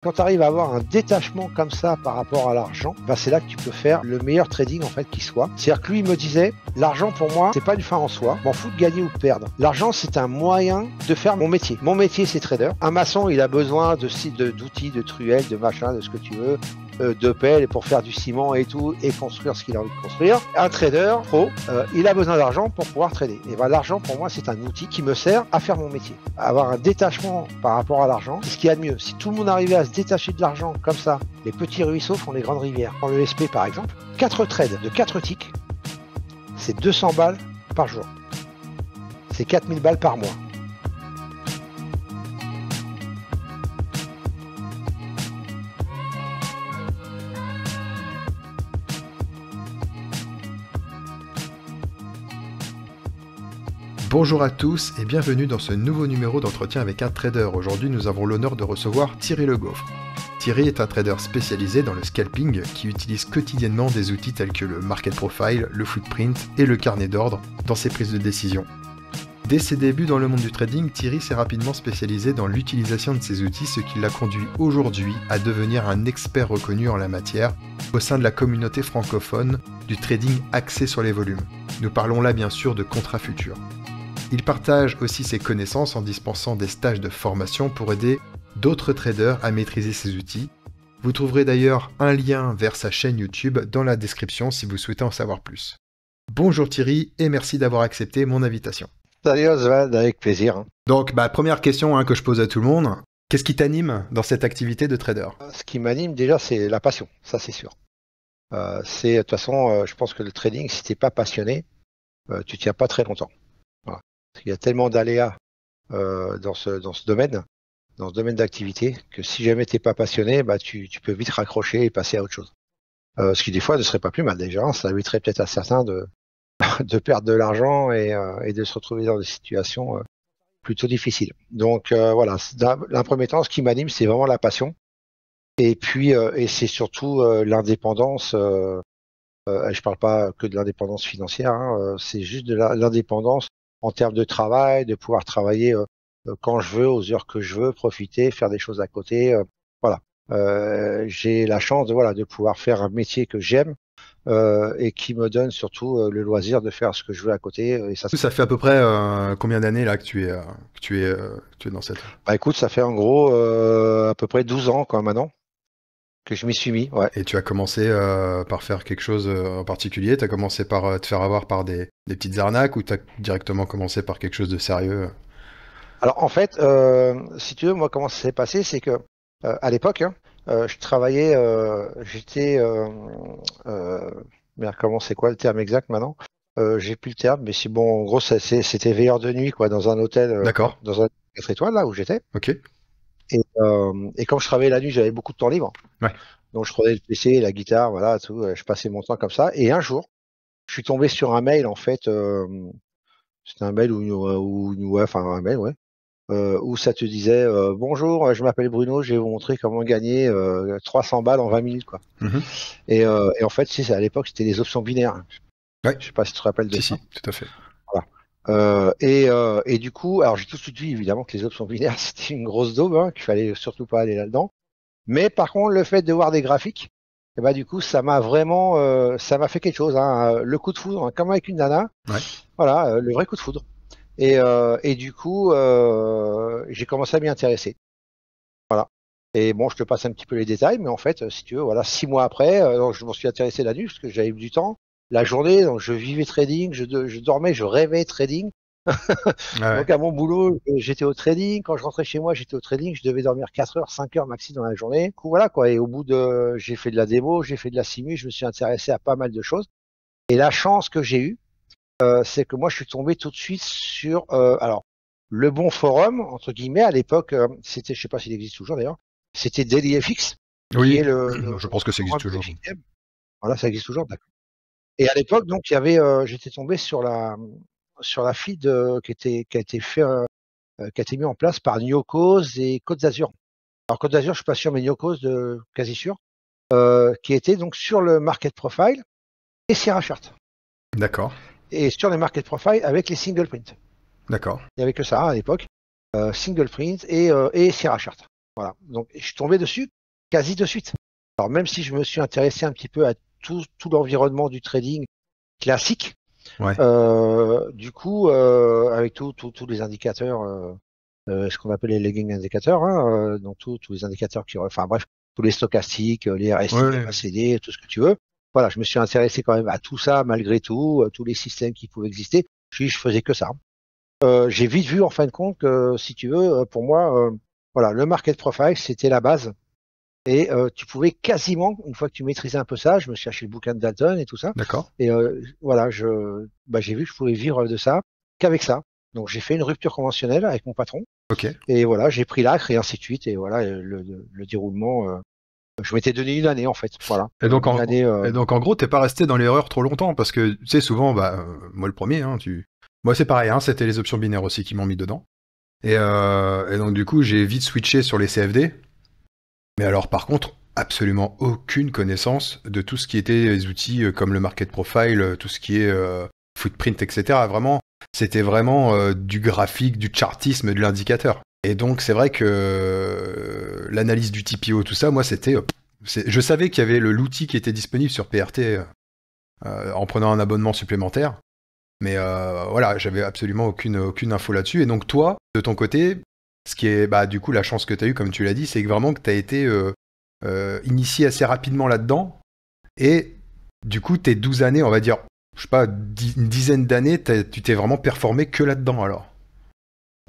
Quand tu arrives à avoir un détachement comme ça par rapport à l'argent, c'est là que tu peux faire le meilleur trading en fait qui soit. C'est-à-dire que lui il me disait, l'argent pour moi, c'est pas une fin en soi. M'en fous de gagner ou de perdre. L'argent c'est un moyen de faire mon métier. Mon métier c'est trader. Un maçon il a besoin d'outils, de truelles, de machin, de ce que tu veux. De pelle pour faire du ciment et tout et construire ce qu'il a envie de construire. Un trader pro, il a besoin d'argent pour pouvoir trader. Et l'argent pour moi c'est un outil qui me sert à faire mon métier. Avoir un détachement par rapport à l'argent, c'est ce qu'il y a de mieux. Si tout le monde arrivait à se détacher de l'argent comme ça, les petits ruisseaux font les grandes rivières. Dans le SP par exemple, 4 trades de 4 ticks, c'est 200 balles par jour. C'est 4000 balles par mois. Bonjour à tous et bienvenue dans ce nouveau numéro d'entretien avec un trader. Aujourd'hui, nous avons l'honneur de recevoir Thierry Le Goffre. Thierry est un trader spécialisé dans le scalping qui utilise quotidiennement des outils tels que le market profile, le footprint et le carnet d'ordre dans ses prises de décision. Dès ses débuts dans le monde du trading, Thierry s'est rapidement spécialisé dans l'utilisation de ces outils, ce qui l'a conduit aujourd'hui à devenir un expert reconnu en la matière au sein de la communauté francophone du trading axé sur les volumes. Nous parlons là bien sûr de contrats futurs. Il partage aussi ses connaissances en dispensant des stages de formation pour aider d'autres traders à maîtriser ces outils. Vous trouverez d'ailleurs un lien vers sa chaîne YouTube dans la description si vous souhaitez en savoir plus. Bonjour Thierry et merci d'avoir accepté mon invitation. Salut Oswald, avec plaisir. Donc, première question que je pose à tout le monde. Qu'est-ce qui t'anime dans cette activité de trader ? Ce qui m'anime déjà, c'est la passion, ça c'est sûr. De toute façon, je pense que le trading, si tu n'es pas passionné, tu tiens pas très longtemps. Voilà. Parce qu'il y a tellement d'aléas dans ce domaine d'activité, que si jamais tu n'es pas passionné, tu peux vite raccrocher et passer à autre chose. Ce qui des fois ne serait pas plus mal déjà, hein. Ça éviterait peut-être à certains de perdre de l'argent et de se retrouver dans des situations plutôt difficiles. Donc voilà, dans un premier temps, ce qui m'anime, c'est vraiment la passion. Et puis, c'est surtout l'indépendance. Je parle pas que de l'indépendance financière, hein, c'est juste de l'indépendance en termes de travail, de pouvoir travailler quand je veux, aux heures que je veux, profiter, faire des choses à côté. Voilà. J'ai la chance de pouvoir faire un métier que j'aime et qui me donne surtout le loisir de faire ce que je veux à côté. Et ça fait à peu près combien d'années là que tu es dans cette... Écoute, ça fait en gros à peu près 12 ans maintenant que je m'y suis mis. Ouais. Et tu as commencé par faire quelque chose en particulier ? Tu as commencé par te faire avoir par des petites arnaques ou tu as directement commencé par quelque chose de sérieux ? Alors en fait, si tu veux, moi comment ça s'est passé, c'est que à l'époque, je travaillais, comment c'est quoi le terme exact maintenant ? J'ai plus le terme, mais c'est bon. En gros, c'était veilleur de nuit, quoi, dans un hôtel, D'accord. dans un 4 étoiles là où j'étais. Ok. Et quand je travaillais la nuit, j'avais beaucoup de temps libre. Ouais. Donc je prenais le PC, la guitare, voilà, tout. Je passais mon temps comme ça. Et un jour, je suis tombé sur un mail en fait. C'était un mail un mail, ouais. Où ça te disait bonjour, je m'appelle Bruno, je vais vous montrer comment gagner 300 balles en 20 minutes, quoi. Mm-hmm. Et en fait, à l'époque, c'était des options binaires. Ouais. Je sais pas si tu te rappelles de ça. Si, tout à fait. Voilà. Et du coup, alors j'ai tout de suite vu évidemment que les options binaires c'était une grosse daube, hein, qu'il fallait surtout pas aller là-dedans. Mais par contre, le fait de voir des graphiques, du coup, ça m'a vraiment, ça m'a fait quelque chose, hein, le coup de foudre, hein, comme avec une nana. Ouais. Voilà, le vrai coup de foudre. Et du coup, j'ai commencé à m'y intéresser. Voilà. Et bon, je te passe un petit peu les détails, mais en fait, si tu veux, voilà, 6 mois après, donc je m'en suis intéressé la nuit parce que j'avais eu du temps. La journée, donc je vivais trading, je dormais, je rêvais trading. Ouais. Donc à mon boulot, j'étais au trading. Quand je rentrais chez moi, j'étais au trading. Je devais dormir 4 heures, 5 heures maxi dans la journée. Du coup, voilà quoi. Et au bout j'ai fait de la démo, j'ai fait de la simu, je me suis intéressé à pas mal de choses. Et la chance que j'ai eue, c'est que moi, je suis tombé tout de suite sur, alors, le bon forum, entre guillemets, à l'époque, c'était, je sais pas s'il existe toujours d'ailleurs, c'était DailyFX. Oui, qui est je pense que ça existe toujours. Voilà, ça existe toujours, d'accord. Et à l'époque, donc, il y avait, j'étais tombé sur la feed qui a été fait, qui a été mis en place par Nyokos et Côte d'Azur. Alors Côte d'Azur, je suis pas sûr, mais Nyokos, quasi sûr, qui était donc sur le market profile et Sierra Chart. D'accord. Et sur les market profile avec les single print. D'accord. Il n'y avait que ça à l'époque, single print et Sierra Chart. Voilà. Donc, je suis tombé dessus quasi de suite. Alors, même si je me suis intéressé un petit peu à tout l'environnement du trading classique, Ouais. du coup, avec tous les indicateurs, ce qu'on appelle les lagging indicators, hein, donc tous les indicateurs enfin bref, tous les stochastiques, les RSI, Ouais. les MACD, tout ce que tu veux. Voilà, je me suis intéressé quand même à tout ça, malgré tout, tous les systèmes qui pouvaient exister. Je faisais que ça. J'ai vite vu, en fin de compte, que si tu veux, pour moi, voilà, le market profile, c'était la base. Et tu pouvais quasiment, une fois que tu maîtrisais un peu ça, je me suis acheté le bouquin de Dalton et tout ça. D'accord. Et voilà, j'ai vu que je pouvais vivre de ça qu'avec ça. Donc j'ai fait une rupture conventionnelle avec mon patron. Ok. Et voilà, j'ai pris l'acre et ainsi de suite. Et voilà, le déroulement, je m'étais donné une année en fait. Voilà. Et donc, Une année. et donc en gros, t'es pas resté dans l'erreur trop longtemps parce que tu sais souvent, moi le premier, hein, moi c'est pareil, hein, c'était les options binaires aussi qui m'ont mis dedans. Et donc du coup, j'ai vite switché sur les CFD. Mais alors par contre, absolument aucune connaissance de tout ce qui était les outils comme le market profile, tout ce qui est footprint, etc. Vraiment, c'était vraiment du graphique, du chartisme, de l'indicateur. Et donc c'est vrai que l'analyse du TPO, tout ça, moi je savais qu'il y avait l'outil qui était disponible sur PRT en prenant un abonnement supplémentaire. Mais voilà, j'avais absolument aucune info là-dessus. Et donc toi, de ton côté, ce qui est du coup la chance que tu as eue, comme tu l'as dit, c'est que vraiment que tu as été initié assez rapidement là-dedans. Et du coup, tes 12 années, on va dire, je sais pas, une dizaine d'années, tu t'es vraiment performé que là-dedans alors.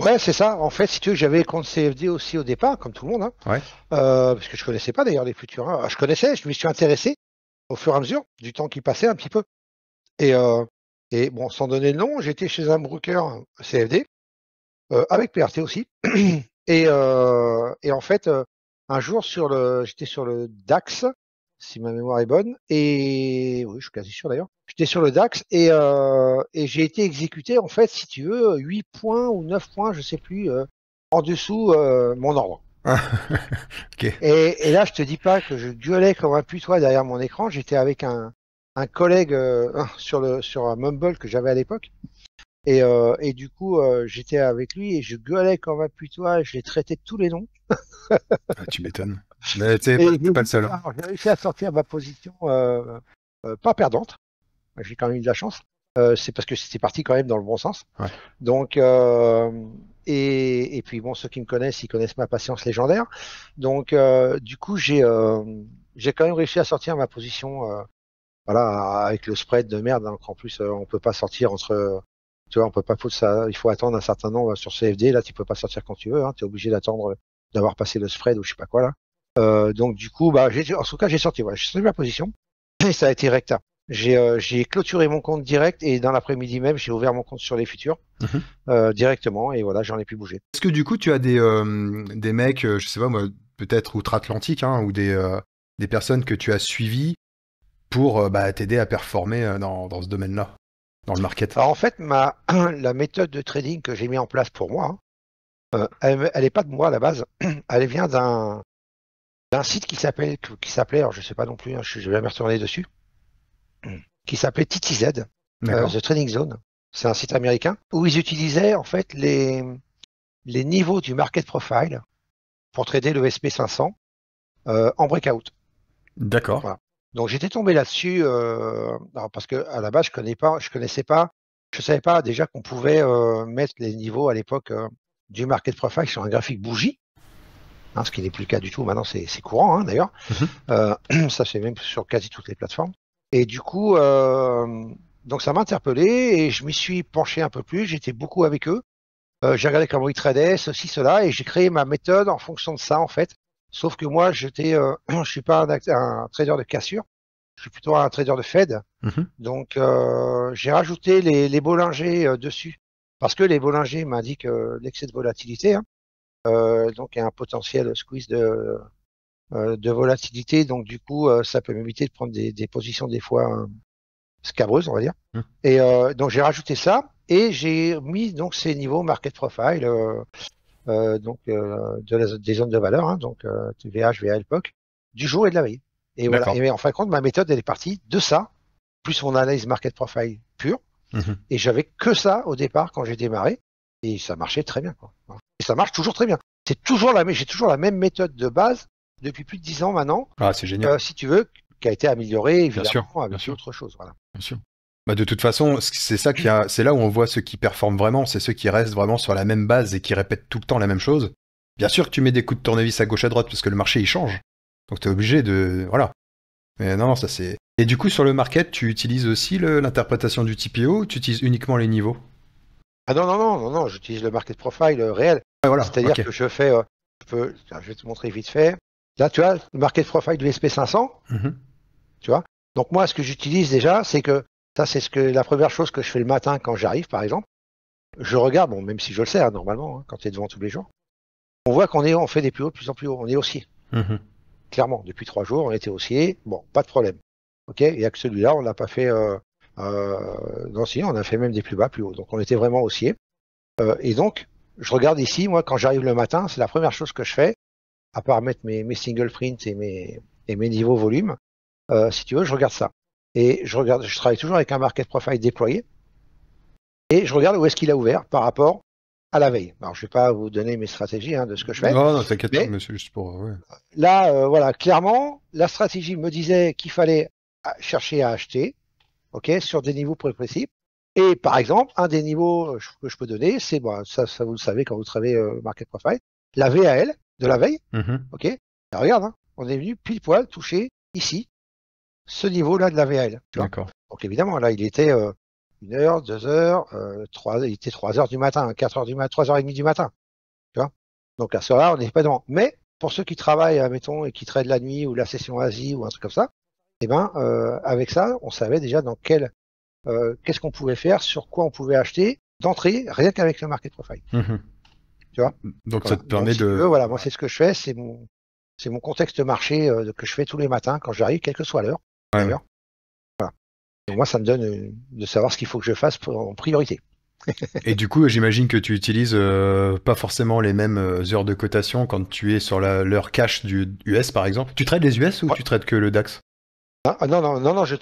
Ouais, c'est ça. En fait, si tu veux, j'avais compte CFD aussi au départ, comme tout le monde, hein. Ouais. Parce que je connaissais pas d'ailleurs les futurs, hein. Je connaissais, je m'y suis intéressé au fur et à mesure du temps qui passait un petit peu. Et bon, sans donner le nom, j'étais chez un broker CFD, avec PRT aussi. Et en fait, un jour j'étais sur le DAX, si ma mémoire est bonne, et oui, je suis quasi sûr d'ailleurs. J'étais sur le DAX et j'ai été exécuté, en fait, si tu veux, 8 points ou 9 points, je sais plus, en dessous mon ordre. Ok. Et là, je te dis pas que je gueulais comme un putois derrière mon écran. J'étais avec un collègue sur un Mumble que j'avais à l'époque. Et du coup, j'étais avec lui et je gueulais comme un putois. Je l'ai traité de tous les noms. Ah, tu m'étonnes. Mais t'es pas le seul. Hein. Alors, j'ai réussi à sortir ma position pas perdante. J'ai quand même eu de la chance. C'est parce que c'était parti quand même dans le bon sens. Ouais. Donc, et puis bon, ceux qui me connaissent, ils connaissent ma patience légendaire. Donc, du coup, j'ai quand même réussi à sortir ma position, voilà, avec le spread de merde. Donc, en plus, on peut pas sortir tu vois, on peut pas foutre ça. Il faut attendre un certain nombre sur CFD. Là, tu peux pas sortir quand tu veux. Hein, tu es obligé d'attendre d'avoir passé le spread ou je sais pas quoi là. Donc, du coup, en tout cas, j'ai sorti. Voilà, j'ai sorti ma position et ça a été recta. J'ai clôturé mon compte direct et dans l'après-midi même, j'ai ouvert mon compte sur les futurs directement et voilà, j'en ai pu bouger. Est-ce que du coup, tu as des mecs, je sais pas moi, peut-être outre-Atlantique, hein, ou des personnes que tu as suivies pour t'aider à performer dans ce domaine-là, dans le market? Alors en fait, la méthode de trading que j'ai mis en place pour moi, elle est pas de moi à la base. Elle vient d'un site qui s'appelait, alors je sais pas non plus, hein, je vais jamais retourner dessus, qui s'appelait TTZ, The Trading Zone. C'est un site américain où ils utilisaient en fait les niveaux du market profile pour trader le SP500 en breakout. D'accord. Voilà. Donc j'étais tombé là-dessus parce que à la base je savais pas déjà qu'on pouvait mettre les niveaux à l'époque du market profile sur un graphique bougie, hein, ce qui n'est plus le cas du tout. Maintenant c'est courant, hein, d'ailleurs. Ça c'est même sur quasi toutes les plateformes. Et du coup, donc ça m'a interpellé et je m'y suis penché un peu plus. J'étais beaucoup avec eux. J'ai regardé comment ils tradaient, ceci, cela, et j'ai créé ma méthode en fonction de ça en fait. Sauf que moi, je suis pas un trader de cassure, je suis plutôt un trader de Fed. Donc, j'ai rajouté les Bollinger dessus, parce que les Bollinger m'indiquent l'excès de volatilité. Hein. Donc, il y a un potentiel squeeze de volatilité. Donc, du coup, ça peut m'éviter de prendre des positions des fois scabreuses, on va dire. Et donc, j'ai rajouté ça et j'ai mis donc ces niveaux market profile. Des zones de valeur, hein, donc VH, VA, POC, du jour et de la veille. Et voilà. Et en fin de compte, ma méthode, elle est partie de ça, plus mon analyse market profile pure. Et j'avais que ça au départ quand j'ai démarré, et ça marchait très bien. Quoi. Et ça marche toujours très bien. j'ai toujours la même méthode de base depuis plus de 10 ans maintenant. Ah, c'est génial. Si tu veux, qui a été améliorée Bien évidemment sûr, avec bien sûr. autre chose. Voilà. Bien sûr. Bah, de toute façon, c'est là où on voit ceux qui performent vraiment, c'est ceux qui restent vraiment sur la même base et qui répètent tout le temps la même chose. Bien sûr que tu mets des coups de tournevis à gauche à droite parce que le marché il change. Donc tu es obligé de. Voilà. Mais non, ça c'est. Et du coup, sur le market, tu utilises aussi l'interprétation du TPO ou tu utilises uniquement les niveaux? Ah non, j'utilise le market profile réel. Ouais, voilà, C'est-à-dire ok. que je fais, je vais te montrer vite fait. Là, tu vois, le market profile du SP500, Mhm. tu vois. Donc moi, ce que j'utilise déjà, c'est que ça, la première chose que je fais le matin quand j'arrive, par exemple. Je regarde, bon, même si je le sais, hein, normalement, hein, quand tu es devant tous les jours, on voit on fait des plus hauts de plus en plus haut. On est haussier. Mhm. Clairement, depuis 3 jours, on était haussier. Bon, pas de problème. Ok, il n'y a que celui-là, on l'a pas fait. Non, si, on a fait même des plus bas, plus hauts. Donc on était vraiment haussier. Et donc, je regarde ici, moi, quand j'arrive le matin, c'est la première chose que je fais, à part mettre mes single prints et mes niveaux volume. Si tu veux, je regarde ça. Et je travaille toujours avec un market profile déployé. Et je regarde où est-ce qu'il a ouvert par rapport à la veille. Alors, je ne vais pas vous donner mes stratégies de ce que je fais. Non, non, t'inquiète pas, Mais mais c'est juste pour. Ouais. là, voilà, clairement, la stratégie me disait qu'il fallait chercher à acheter, ok, sur des niveaux précis. Et par exemple, un des niveaux que je peux donner, c'est, bon, ça vous le savez quand vous travaillez Market Profile, la VAL de la veille, Mhm. ok. Et regarde, hein, on est venu pile poil toucher ici ce niveau-là de la VAL. Tu vois. D'accord. Donc évidemment, là, il était 1 heure, 2 heures, 3, il était 3 heures du matin, 4 heures du matin, 3h30 du matin. Tu vois. Donc à ce là on n'est pas devant. Mais pour ceux qui travaillent, mettons, et qui traitent la nuit ou la session Asie ou un truc comme ça, eh ben, avec ça, on savait déjà qu'est-ce qu'on pouvait faire, sur quoi on pouvait acheter d'entrée, rien qu'avec le market profile. Mhm. Tu vois. Donc Voilà. ça te permet Donc, si tu de. veux, voilà, moi c'est ce que je fais, c'est mon contexte marché que je fais tous les matins quand j'arrive, quelle que soit l'heure, Ouais, ouais. d'ailleurs. Et moi, ça me donne de savoir ce qu'il faut que je fasse en priorité. Et du coup, j'imagine que tu utilises pas forcément les mêmes heures de cotation quand tu es sur l'heure cash du US par exemple. Tu trades les US ou Ouais. tu trades que le DAX? Non, je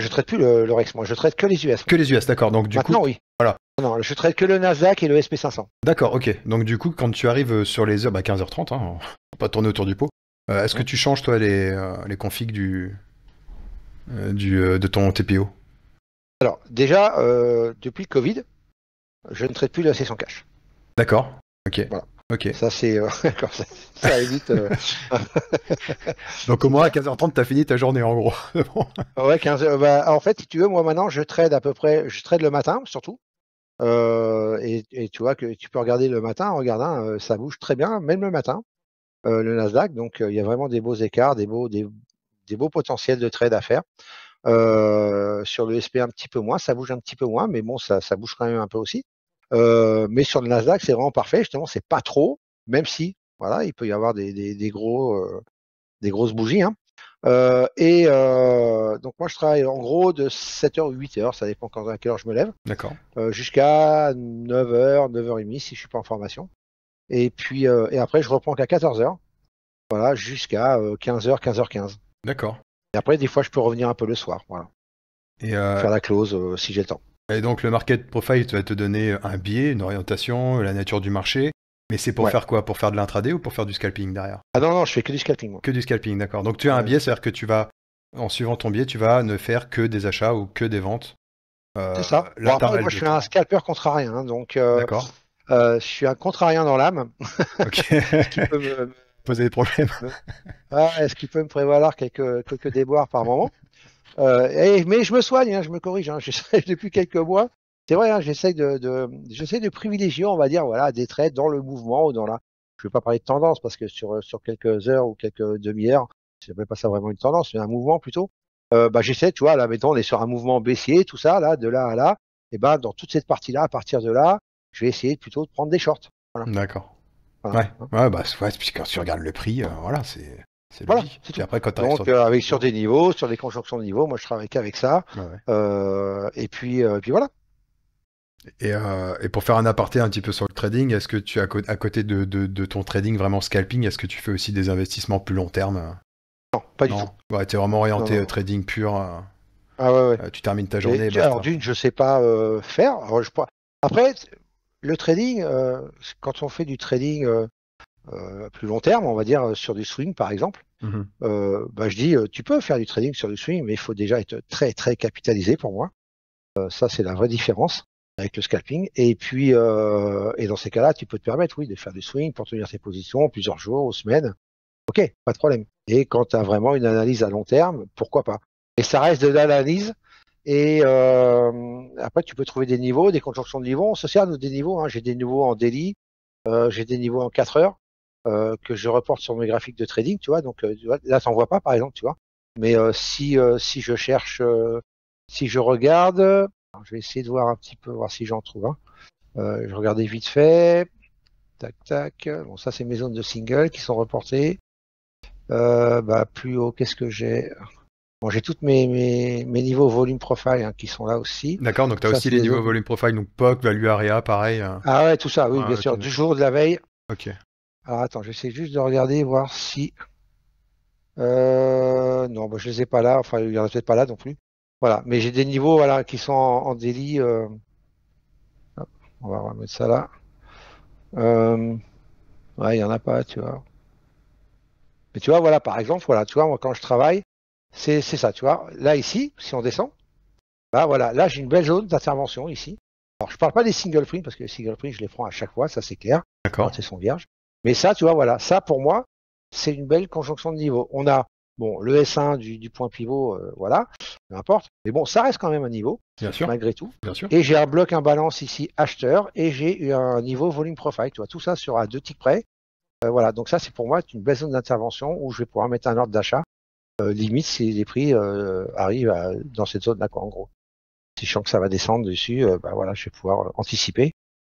traite plus le Rex, moi, je traite que les US. Que les US, d'accord. Donc du coup, Maintenant, oui. voilà. Non, je traite que le Nasdaq et le SP500. D'accord, ok. Donc du coup, quand tu arrives sur les heures, 15h30, hein, on va pas tourner autour du pot. Est-ce que tu changes toi les configs de ton TPO? Alors, déjà, depuis le Covid, je ne traite plus la session cash. D'accord. Ok. Voilà. Ok. Ça, c'est comme ça évite. Donc au moins à 15h30, t'as fini ta journée en gros. Ouais, 15 heures. Bah, en fait, si tu veux, moi maintenant, je trade le matin surtout. Et tu vois que tu peux regarder le matin, regarde, hein, ça bouge très bien, même le matin, le Nasdaq. Donc, il y a vraiment des beaux écarts, des beaux potentiels de trade à faire. Sur le SP un petit peu moins, ça bouge un petit peu moins, mais bon, ça bouge quand même un peu aussi. Mais sur le Nasdaq, c'est vraiment parfait. Justement, c'est pas trop, même si, voilà, il peut y avoir des grosses bougies. Hein. Donc moi, je travaille en gros de 7h ou 8h, ça dépend à quelle heure je me lève, D'accord. jusqu'à 9h, 9h30 si je suis pas en formation. Et puis, et après, je reprends qu'à 14h, voilà, jusqu'à 15h, 15h15. D'accord. Et après, des fois, je peux revenir un peu le soir, voilà, Et, faire la close si j'ai le temps. et donc le market profile va te donner un biais, une orientation, la nature du marché. Mais c'est pour Ouais. faire quoi? Pour faire de l'intraday ou pour faire du scalping derrière? Ah non, je fais que du scalping, moi. Que du scalping, d'accord. Donc tu as un biais, c'est-à-dire que tu vas, en suivant ton biais, tu vas ne faire que des achats ou que des ventes. C'est ça. Bon, après, Latéral moi, de je suis temps. un scalper contrarien, hein, donc D'accord. je suis un contrarien dans l'âme, Ok. ce qui peut Poser des problèmes. ce qui peut me prévaloir quelques déboires par moment. Mais je me soigne, hein, je me corrige. Hein, j'essaie depuis quelques mois. C'est vrai, hein, j'essaie de privilégier, on va dire, voilà, des trades dans le mouvement ou dans la. Je ne vais pas parler de tendance parce que sur quelques heures ou quelques demi-heures, je n'appelle pas ça vraiment une tendance, mais un mouvement plutôt. J'essaie, tu vois, là, mettons, on est sur un mouvement baissier, tout ça, là, de là à là. Et ben, dans toute cette partie-là, à partir de là, je vais essayer plutôt de prendre des shorts. Voilà. D'accord. Voilà. Ouais. Ouais, bah ouais, puis quand tu regardes le prix, voilà, c'est Voilà, logique. c'est Puis tout. après, quand tu arrives Donc, sur des niveaux, sur des conjonctions de niveaux, moi, je travaille qu'avec ça. Ouais. Et puis voilà. Et pour faire un aparté un petit peu sur le trading, est-ce que tu as à côté de ton trading vraiment scalping, est-ce que tu fais aussi des investissements plus long terme? Non, pas du Non. tout. Ouais, t'es vraiment orienté Non. trading pur. Ah ouais. Tu termines ta journée et Alors basta. d'une, je sais pas faire. Alors, après, le trading, quand on fait du trading plus long terme, on va dire sur du swing par exemple, je dis tu peux faire du trading sur du swing, mais il faut déjà être très très capitalisé pour moi. Ça c'est la vraie différence avec le scalping. Et puis et dans ces cas-là, tu peux te permettre, oui, de faire du swing pour tenir tes positions plusieurs jours ou semaines. Ok, pas de problème. Et quand tu as vraiment une analyse à long terme, pourquoi pas. Et ça reste de l'analyse. Et après, tu peux trouver des niveaux, des conjonctions de niveaux. On se sert de des niveaux. Hein. J'ai des niveaux en daily, j'ai des niveaux en 4 heures que je reporte sur mes graphiques de trading. Tu vois, donc tu vois, là, t'en vois pas, par exemple, tu vois. Mais si je cherche, si je regarde, alors, je vais essayer de voir un petit peu, voir si j'en trouve un. Je regardais vite fait. Tac, tac. Bon, ça, c'est mes zones de single qui sont reportées. Plus haut, qu'est-ce que j'ai? Bon, j'ai toutes mes niveaux volume profile hein, qui sont là aussi. D'accord, donc tu as aussi les niveaux volume profile, donc POC, value area, pareil. Ah ouais, tout ça, oui, bien okay. sûr, du jour de la veille. Ok. Alors attends, j'essaie juste de regarder, voir si... non, je les ai pas là, enfin, il y en a peut-être pas là non plus. Voilà, mais j'ai des niveaux voilà, qui sont en daily. Hop, on va remettre ça là. Ouais, il y en a pas, tu vois. Mais tu vois, voilà, par exemple, voilà, tu vois, moi quand je travaille, c'est ça, tu vois. Là, ici, si on descend, voilà, là j'ai une belle zone d'intervention ici. Alors je parle pas des single print parce que les single print je les prends à chaque fois, ça c'est clair. D'accord. Quand ils sont vierges. Mais ça, tu vois, voilà, ça pour moi, c'est une belle conjonction de niveau. On a bon le S1 du point pivot, voilà, peu importe. Mais bon, ça reste quand même un niveau, bien sûr, malgré tout. Bien sûr. Et j'ai un bloc imbalance ici acheteur et j'ai eu un niveau volume profile. Tu vois, tout ça sur à 2 ticks près. Voilà, donc ça c'est pour moi une belle zone d'intervention où je vais pouvoir mettre un ordre d'achat. Limite si les prix arrivent dans cette zone-là, quoi, en gros. Si je sens que ça va descendre dessus, voilà, je vais pouvoir anticiper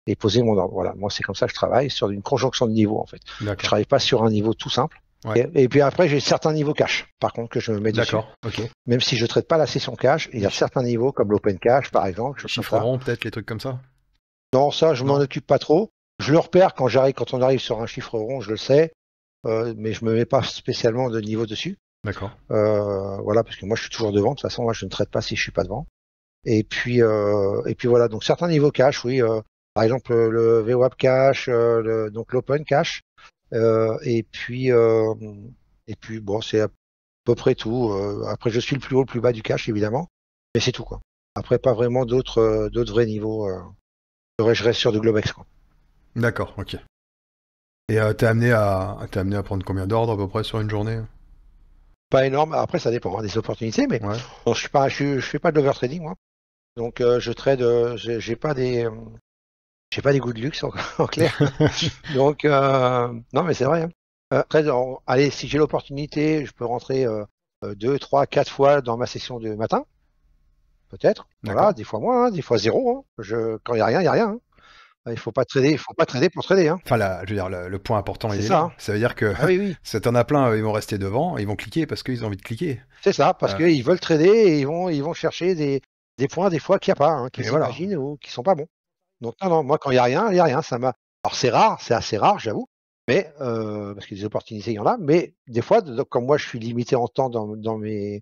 et poser mon ordre. Voilà, moi c'est comme ça que je travaille, sur une conjonction de niveaux en fait. Je travaille pas sur un niveau tout simple. Ouais. Et puis après j'ai certains niveaux cash, par contre, que je me mets dessus. D'accord, ok. Même si je traite pas la session cash, il y a certains niveaux comme l'open cash par exemple. Chiffre rond peut-être, les trucs comme ça. Non, ça je m'en occupe pas trop. Je le repère quand on arrive sur un chiffre rond, je le sais, mais je me mets pas spécialement de niveau dessus. D'accord. Voilà, parce que moi je suis toujours devant. De toute façon, moi je ne traite pas si je suis pas devant. Et puis voilà, donc certains niveaux cash, oui. Par exemple le VWAP cash, donc l'open cash. Et puis bon, c'est à peu près tout. Après, je suis le plus haut, le plus bas du cash, évidemment. Mais c'est tout, quoi. Après, pas vraiment d'autres vrais niveaux. Je reste sur du Globex, quoi. D'accord, ok. Et t'es amené à prendre combien d'ordres à peu près sur une journée? Pas énorme. Après, ça dépend des opportunités, mais ouais. Bon, je fais pas de l'overtrading, moi. Donc, je trade. J'ai pas des goûts de luxe en clair. Donc, non, mais c'est vrai. Hein. Après, allez, si j'ai l'opportunité, je peux rentrer 2, 3, 4 fois dans ma session de matin. Peut-être. Voilà, des fois moins, hein, des fois zéro. Hein. Quand il n'y a rien, il n'y a rien. Hein. Il faut pas trader pour trader. Hein. Enfin, je veux dire, le point important, il est ça, là. hein. Ça veut dire que si t'en as plein, ils vont rester devant, ils vont cliquer parce qu'ils ont envie de cliquer. C'est ça, parce qu'ils veulent trader et ils vont chercher des points des fois qu'il n'y a pas, hein, qu'ils s'imaginent ou qui sont pas bons. Donc non, moi quand il n'y a rien, il n'y a rien. Alors c'est rare, c'est assez rare, j'avoue. Mais parce que des opportunités, il y en a. Mais des fois, comme moi je suis limité en temps dans mes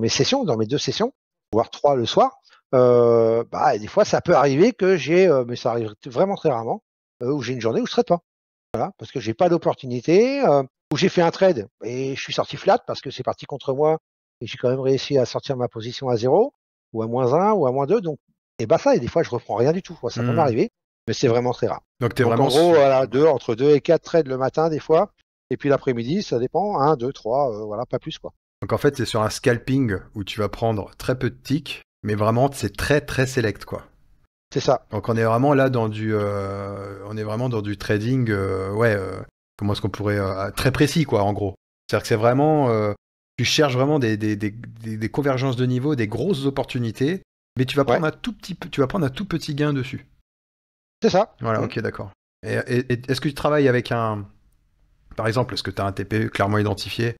sessions, dans mes 2 sessions, voire 3 le soir, des fois ça peut arriver que mais ça arrive vraiment très rarement, où j'ai une journée où je trade pas. Voilà, parce que j'ai pas d'opportunité, où j'ai fait un trade et je suis sorti flat parce que c'est parti contre moi et j'ai quand même réussi à sortir ma position à 0 ou à -1 ou à -2. Donc, et des fois je reprends rien du tout. Ça peut m'arriver, mais c'est vraiment très rare. Donc vraiment en gros, voilà, entre 2 et 4 trades le matin des fois, et puis l'après-midi, ça dépend, 1, 2, 3, voilà, pas plus, quoi. Donc en fait, c'est sur un scalping où tu vas prendre très peu de ticks, mais vraiment c'est très très select, quoi. C'est ça. Donc on est vraiment là dans du trading, comment est-ce qu'on pourrait très précis, quoi, en gros. C'est-à-dire que c'est vraiment, tu cherches vraiment des convergences de niveau, des grosses opportunités, mais tu vas prendre un tout petit gain dessus. C'est ça. Voilà, ok, d'accord. Et est-ce que tu travailles avec par exemple, est-ce que tu as un TP clairement identifié?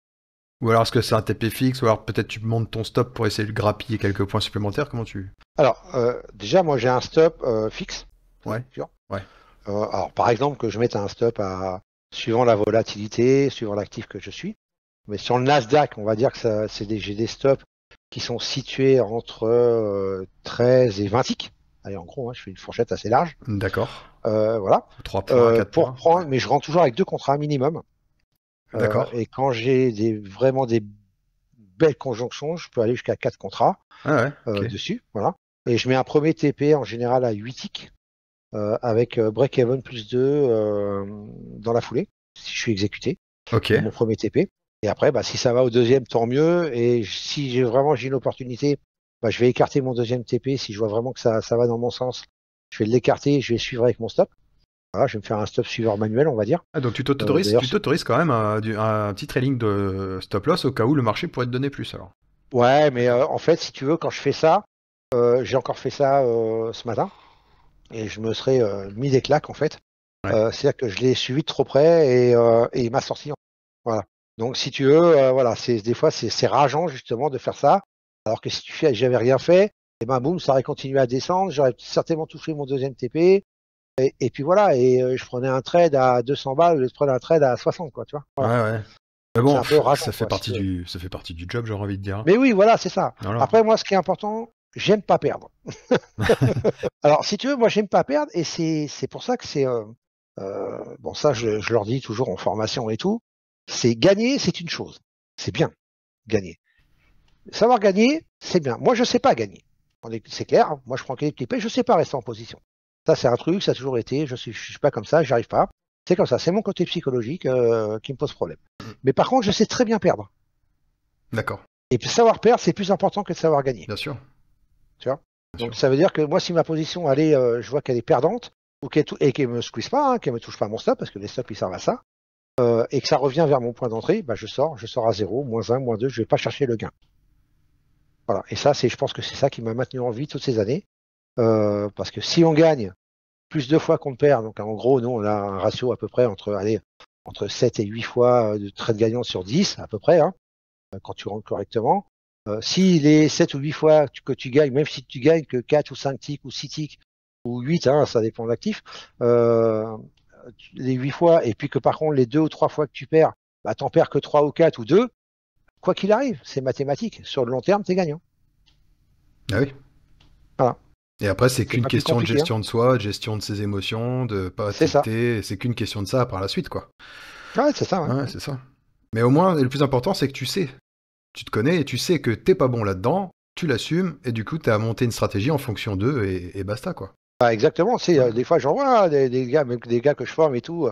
Ou alors est-ce que c'est un TP fixe? Ou alors peut-être tu montes ton stop pour essayer de grappiller quelques points supplémentaires? Comment tu... Alors, déjà, moi j'ai un stop fixe. Ouais. Sûr. Ouais. Alors, par exemple, que je mette un stop suivant la volatilité, suivant l'actif que je suis. Mais sur le Nasdaq, on va dire que j'ai des stops qui sont situés entre 13 et 20 ticks. Allez, en gros, hein, je fais une fourchette assez large. D'accord. Voilà. 3 points, 4 Pour points. prendre, mais je rentre toujours avec 2 contrats minimum. D'accord. Et quand j'ai vraiment des belles conjonctions, je peux aller jusqu'à 4 contrats Ah ouais, ok. dessus. Voilà. Et je mets un premier TP en général à 8 ticks avec break-even plus 2 dans la foulée, si je suis exécuté Ok. de mon premier TP. Et après, bah, si ça va au deuxième, tant mieux. Et si j'ai une opportunité, bah, je vais écarter mon deuxième TP. Si je vois vraiment que ça va dans mon sens, je vais l'écarter, je vais suivre avec mon stop. Voilà, je vais me faire un stop suiveur manuel, on va dire. Ah, donc tu D'ailleurs, t'autorises quand même un petit trailing de stop loss au cas où le marché pourrait te donner plus alors. ouais, mais D'accord. en fait, si tu veux, quand je fais ça, j'ai encore fait ça ce matin et je me serais mis des claques en fait. Ouais. C'est-à-dire que je l'ai suivi de trop près et il m'a sorti. Voilà. Donc si tu veux, voilà, des fois c'est rageant justement de faire ça. Alors que si tu fais, j'avais rien fait, et ben boum, ça aurait continué à descendre. J'aurais certainement touché mon deuxième TP. Et puis voilà, et je prenais un trade à 200 balles, je prenais un trade à 60, quoi, tu vois. Voilà. Ouais, ouais. Mais Donc c'est bon, un peu rageant, quoi, si tu veux. ça fait partie du job, j'ai envie de dire. Mais oui, voilà, c'est ça. Voilà. Après, moi, ce qui est important, j'aime pas perdre. Alors, si tu veux, moi, j'aime pas perdre, et c'est pour ça que c'est bon, ça, je leur dis toujours en formation et tout. C'est gagner, c'est une chose. C'est bien, gagner. Savoir gagner, c'est bien. Moi, je sais pas gagner. C'est clair. Hein. Moi, je prends quelques TP, je sais pas rester en position. Ça, c'est un truc, ça a toujours été. Je suis pas comme ça, j'y arrive pas. C'est comme ça. C'est mon côté psychologique qui me pose problème. Mais par contre, je sais très bien perdre. D'accord. Et savoir perdre, c'est plus important que de savoir gagner. Bien sûr. Tu vois. Bien Donc sûr. ça veut dire que moi, si ma position, je vois qu'elle est perdante, ou et qu'elle me squeeze pas, hein, qu'elle me touche pas à mon stop, parce que les stops ils servent à ça, et que ça revient vers mon point d'entrée, bah, je sors à 0, -1, -2, je vais pas chercher le gain. Voilà. Et ça, je pense que c'est ça qui m'a maintenu en vie toutes ces années. Parce que si on gagne plus de fois qu'on perd, donc en gros, nous, on a un ratio à peu près entre 7 et 8 fois de trade gagnant sur 10, à peu près, hein, quand tu rentres correctement. Si les 7 ou 8 fois que tu gagnes, même si tu gagnes que 4 ou 5 ticks ou 6 ticks ou 8, hein, ça dépend de l'actif, les 8 fois, et puis que par contre les 2 ou 3 fois que tu perds, bah, t'en perds que 3 ou 4 ou 2, quoi qu'il arrive, c'est mathématique. Sur le long terme, t'es gagnant. Ah oui. Voilà. Et après, c'est C'est qu'une pas plus question de compliqué. Hein. gestion de soi, de gestion de ses émotions, de pas C'est ça. tilter. C'est qu'une question de ça par la suite, quoi. Ouais, c'est ça. Ouais. Ouais, c'est ça. Mais au moins, le plus important, c'est que tu sais. Tu te connais et tu sais que t'es pas bon là-dedans, tu l'assumes, et du coup, t'as monté une stratégie en fonction d'eux, et basta, quoi. Bah, exactement. C'est Ouais. des fois, j'en vois des gars, même des gars que je forme et tout.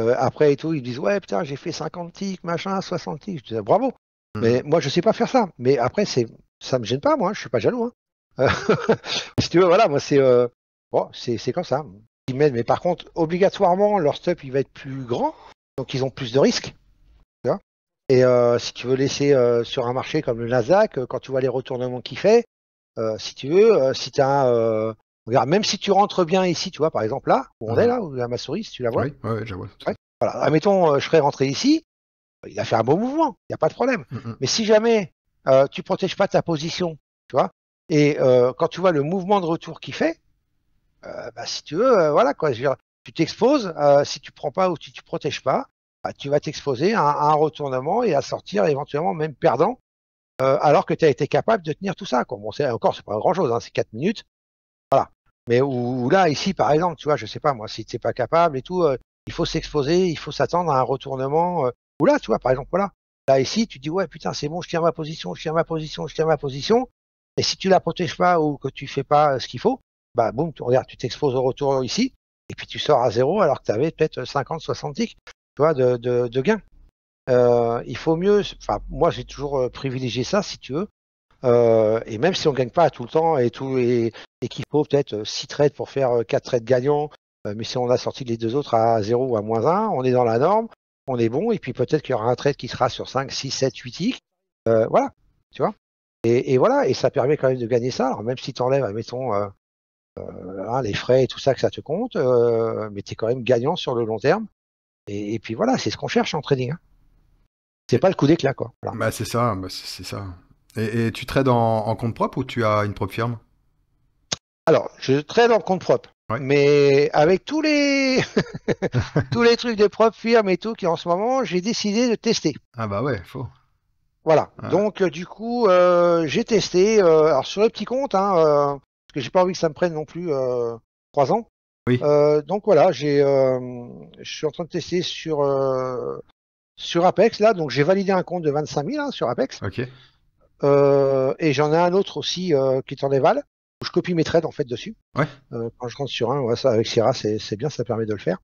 Après et tout, ils me disent ouais, putain, j'ai fait 50 ticks, machin, 60 ticks. Je dis bravo. Mhm. Mais moi, je sais pas faire ça. Mais après, ça me gêne pas, moi. Je suis pas jaloux. Hein. Si tu veux, voilà, moi, bon, c'est comme ça. Ils m'aident, mais par contre, obligatoirement, leur stop, il va être plus grand. Donc, ils ont plus de risques. Tu vois. Et si tu veux laisser sur un marché comme le Nasdaq, quand tu vois les retournements qu'il fait, si tu veux, si tu as regarde, même si tu rentres bien ici, tu vois, par exemple là, où on est Mhm. là, où à ma souris, si tu la vois, Oui, ouais, je vois. ouais, voilà, admettons, je serais rentré ici, il a fait un beau mouvement, il n'y a pas de problème. Mhm. Mais si jamais tu protèges pas ta position, tu vois, et quand tu vois le mouvement de retour qu'il fait, bah, si tu veux, voilà quoi, je veux dire, tu t'exposes, si tu prends pas ou si tu protèges pas, bah, tu vas t'exposer à un retournement et à sortir éventuellement même perdant, alors que tu as été capable de tenir tout ça. Quoi. Bon, c'est pas grand chose, hein, c'est 4 minutes. Voilà. Mais où là, ici, par exemple, tu vois, je sais pas, moi, si tu n'es pas capable et tout, il faut s'exposer, il faut s'attendre à un retournement. Ou là, tu vois, par exemple, voilà. Là, ici, tu dis, ouais, putain, c'est bon, je tiens ma position, je tiens ma position, je tiens ma position. Et si tu la protèges pas ou que tu fais pas ce qu'il faut, bah, boum, regarde, tu t'exposes au retour ici, et puis tu sors à 0 alors que tu avais peut-être 50, 60 ticks, tu vois, de gains. Il faut mieux, enfin, moi, j'ai toujours privilégié ça, si tu veux. Et même si on gagne pas tout le temps et qu'il faut peut-être 6 trades pour faire 4 trades gagnants, mais si on a sorti les deux autres à 0 ou à -1, on est dans la norme, on est bon, et puis peut-être qu'il y aura un trade qui sera sur 5, 6, 7, 8 ticks. Voilà, tu vois. Et voilà, et ça permet quand même de gagner ça. Alors même si tu enlèves, admettons, hein, les frais et tout ça que ça te compte, mais tu es quand même gagnant sur le long terme. Et puis voilà, c'est ce qu'on cherche en trading. Hein. C'est pas le coup d'éclat, quoi. Voilà. Bah, c'est ça, c'est ça. Et tu trades en compte propre ou tu as une propre firme? Alors, je trade en compte propre. Ouais. Mais avec tous les tous les trucs de propre firme et tout qui en ce moment, j'ai décidé de tester. Ah bah ouais, faut. Voilà. Ouais. Donc du coup, j'ai testé. Alors sur le petit compte, hein, que j'ai pas envie que ça me prenne non plus 3 ans. Oui. Donc voilà, je suis en train de tester sur Apex là, donc j'ai validé un compte de 25 000 sur Apex. Ok. Et j'en ai un autre aussi qui est en Eval, où je copie mes trades en fait dessus. Ouais. Quand je rentre sur un, ouais, ça, avec Sierra, c'est bien, ça permet de le faire.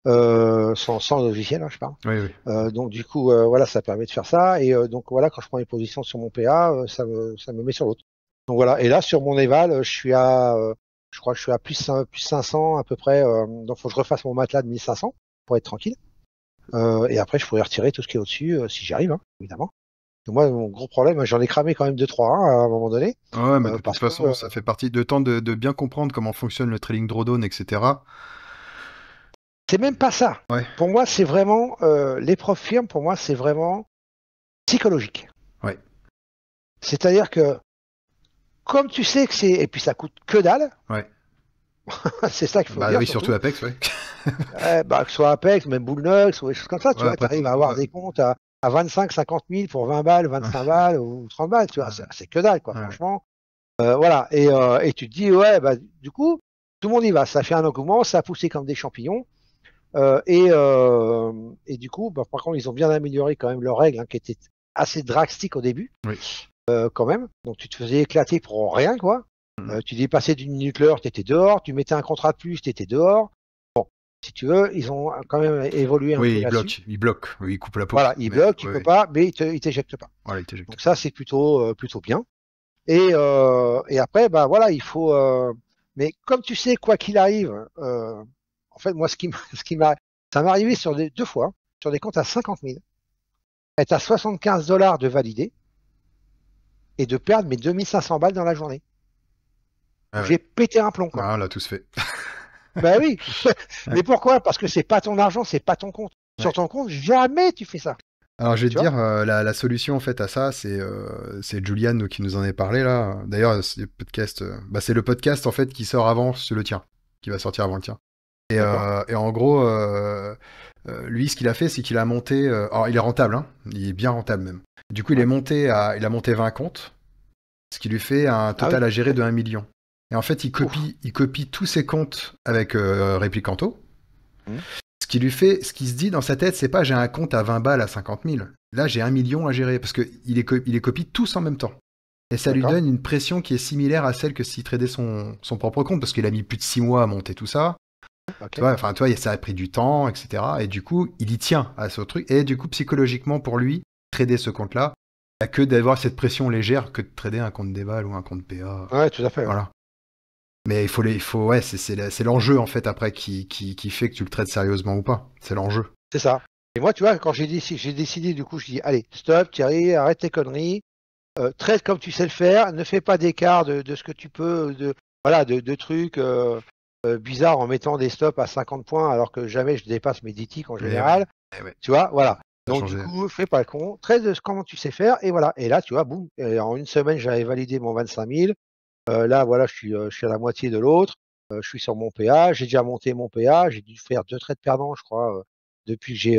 Sans logiciel, hein, je parle. Oui, oui. Donc du coup, voilà, ça permet de faire ça. Et donc voilà, quand je prends les positions sur mon PA, ça me met sur l'autre. Donc voilà. Et là, sur mon Eval, je crois que je suis à plus 500 à peu près. Donc faut que je refasse mon matelas de 1500 pour être tranquille. Et après, je pourrais retirer tout ce qui est au-dessus, si j'y arrive, hein, évidemment. Et moi, mon gros problème, j'en ai cramé quand même 2-3 à un moment donné. Ouais, mais de toute Parce façon, que ça fait partie de temps de bien comprendre comment fonctionne le trading drawdown, etc. c'est même pas ça. Ouais. Pour moi, c'est vraiment l'épreuve firme. Pour moi, c'est vraiment psychologique. Ouais. C'est-à-dire que comme tu sais que c'est et puis ça coûte que dalle. Ouais. C'est ça qu'il faut Bah dire oui, surtout. surtout Apex, ouais. Que ce soit Apex, même Bullnox ou des choses comme ça, tu Ouais, vois, tu après arrives tout, à avoir des comptes à 25, 50 000 pour 20 balles, 25 balles ou 30 balles, tu vois, c'est que dalle, quoi, ouais. franchement. Voilà, et tu te dis, ouais, bah, du coup, tout le monde y va, ça fait un engouement, ça a poussé comme des champignons, et du coup, bah, par contre, ils ont bien amélioré quand même leurs règles, hein, qui étaient assez drastiques au début, Oui. quand même, donc tu te faisais éclater pour rien, quoi. Tu dépassais d'une minute l'heure, tu étais dehors, tu mettais un contrat de plus, tu étais dehors. Si tu veux, ils ont quand même évolué un peu Oui, là-dessus. il bloque, oui, il coupe la peau. Voilà, ils bloquent, tu peux pas, mais ils t'éjectent pas. Voilà, il t'éjecte. Donc ça, c'est plutôt bien. Et après, bah voilà, il faut. Mais comme tu sais, quoi qu'il arrive, en fait, moi, ça m'est arrivé sur 2 fois, sur des comptes à 50 000, être à 75 $ de validé et de perdre mes 2500 balles dans la journée. Ah ouais. J'ai pété un plomb, quoi. Ah, on l'a tous fait. Ben oui. Ouais. Mais pourquoi? Parce que c'est pas ton argent, c'est pas ton compte. Sur Ouais. ton compte, jamais tu fais ça. Alors, je vais te Tu vois? dire, la solution en fait à ça, c'est Julian qui nous en est parlé là. D'ailleurs, c'est le podcast en fait qui sort avant le tien, qui va sortir avant le tien. Et en gros, lui, ce qu'il a fait, c'est qu'il a monté. Alors, il est rentable, hein. Il est bien rentable même. Du coup, il a monté 20 comptes, ce qui lui fait un total à gérer de 1 million. Et en fait, il copie tous ses comptes avec Replicanto. Ce qui se dit dans sa tête, c'est pas j'ai un compte à 20 balles à 50 000. Là, j'ai 1 million à gérer parce qu'il les copie tous en même temps. Et ça lui donne une pression qui est similaire à celle que s'il tradait son propre compte parce qu'il a mis plus de 6 mois à monter tout ça. Tu vois, ça a pris du temps, etc. Et du coup, il y tient à ce truc. Et du coup, psychologiquement, pour lui, trader ce compte-là, il n'y a que d'avoir cette pression légère que de trader un compte Deval ou un compte PA. Ouais, tout à fait. Voilà. Mais c'est l'enjeu en fait après qui fait que tu le traites sérieusement ou pas. C'est l'enjeu. C'est ça. Et moi, tu vois, quand j'ai décidé, du coup, je dis, allez, stop, Thierry, arrête tes conneries, traite comme tu sais le faire, ne fais pas d'écart de ce que tu peux, de trucs bizarres en mettant des stops à 50 points alors que jamais je dépasse mes 10 ticks en général. Ouais. Tu vois, voilà. Ça a Donc, changé. du coup, fais pas le con, traite de comment tu sais faire, et voilà. Et là, tu vois, boum, et en une semaine, j'avais validé mon 25 000. Là, voilà, je suis à la moitié de l'autre. Je suis sur mon PA. J'ai déjà monté mon PA. J'ai dû faire 2 trades perdants, je crois, depuis que j'ai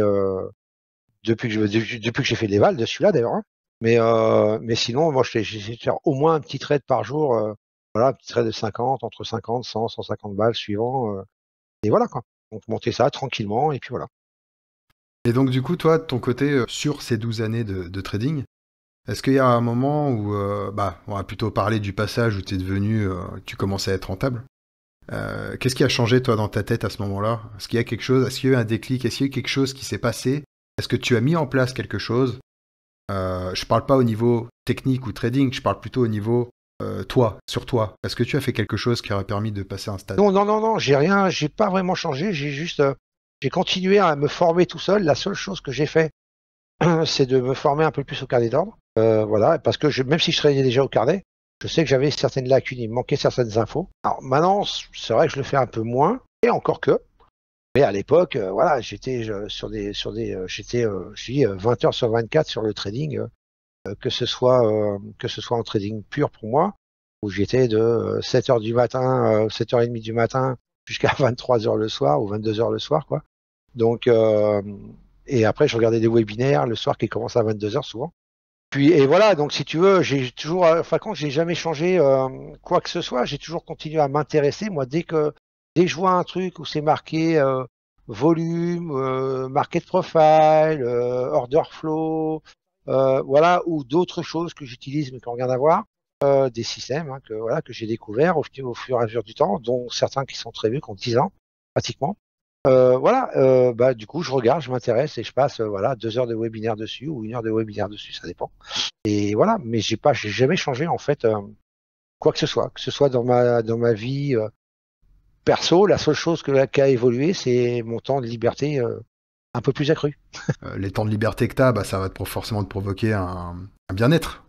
fait les vals de celui-là d'ailleurs. Hein. Mais sinon, moi, j'essaie de faire au moins un petit trade par jour. Voilà, un petit trade de 50, entre 50, 100, 150 balles suivant. Et voilà quoi. Donc monter ça tranquillement et puis voilà. Et donc du coup, toi, de ton côté, sur ces 12 années de trading, est-ce qu'il y a un moment où, on va plutôt parler du passage où tu commençais à être rentable. Qu'est-ce qui a changé, toi, dans ta tête à ce moment-là? Est-ce qu'il y a quelque chose? Est-ce qu'il y a eu un déclic? Est-ce qu'il y a eu quelque chose qui s'est passé? Est-ce que tu as mis en place quelque chose? Je parle pas au niveau technique ou trading, je parle plutôt au niveau sur toi. Est-ce que tu as fait quelque chose qui aurait permis de passer un stade? Non, j'ai pas vraiment changé. J'ai continué à me former tout seul. La seule chose que j'ai fait, c'est de me former un peu plus au carnet d'ordre. Voilà, parce que même si je travaillais déjà au carnet, je sais que j'avais certaines lacunes, il me manquait certaines infos. Alors maintenant, c'est vrai que je le fais un peu moins, et encore que. Mais à l'époque, voilà, j'étais j'étais 20 heures sur 24 sur le trading, que ce soit en trading pur pour moi, où j'étais de 7 heures du matin, 7h30 du matin jusqu'à 23 heures le soir ou 22 heures le soir, quoi. Donc et après, je regardais des webinaires le soir qui commencent à 22 heures souvent. Puis et voilà, donc si tu veux, j'ai toujours, enfin quand j'ai jamais changé quoi que ce soit, j'ai toujours continué à m'intéresser. Moi, dès que je vois un truc où c'est marqué volume, market profile, order flow, voilà, ou d'autres choses que j'utilise mais qui n'ont rien à voir, des systèmes que voilà que j'ai découvert au fur et à mesure du temps, dont certains qui sont très vieux, qui ont 10 ans pratiquement. Voilà, bah, du coup, je regarde, je m'intéresse et je passe voilà 2 heures de webinaire dessus ou 1 heure de webinaire dessus, ça dépend. Et voilà, mais j'ai jamais changé en fait quoi que ce soit dans ma vie perso. La seule chose qui a évolué, c'est mon temps de liberté un peu plus accru. Les temps de liberté que tu as, bah, ça va forcément te provoquer un bien-être.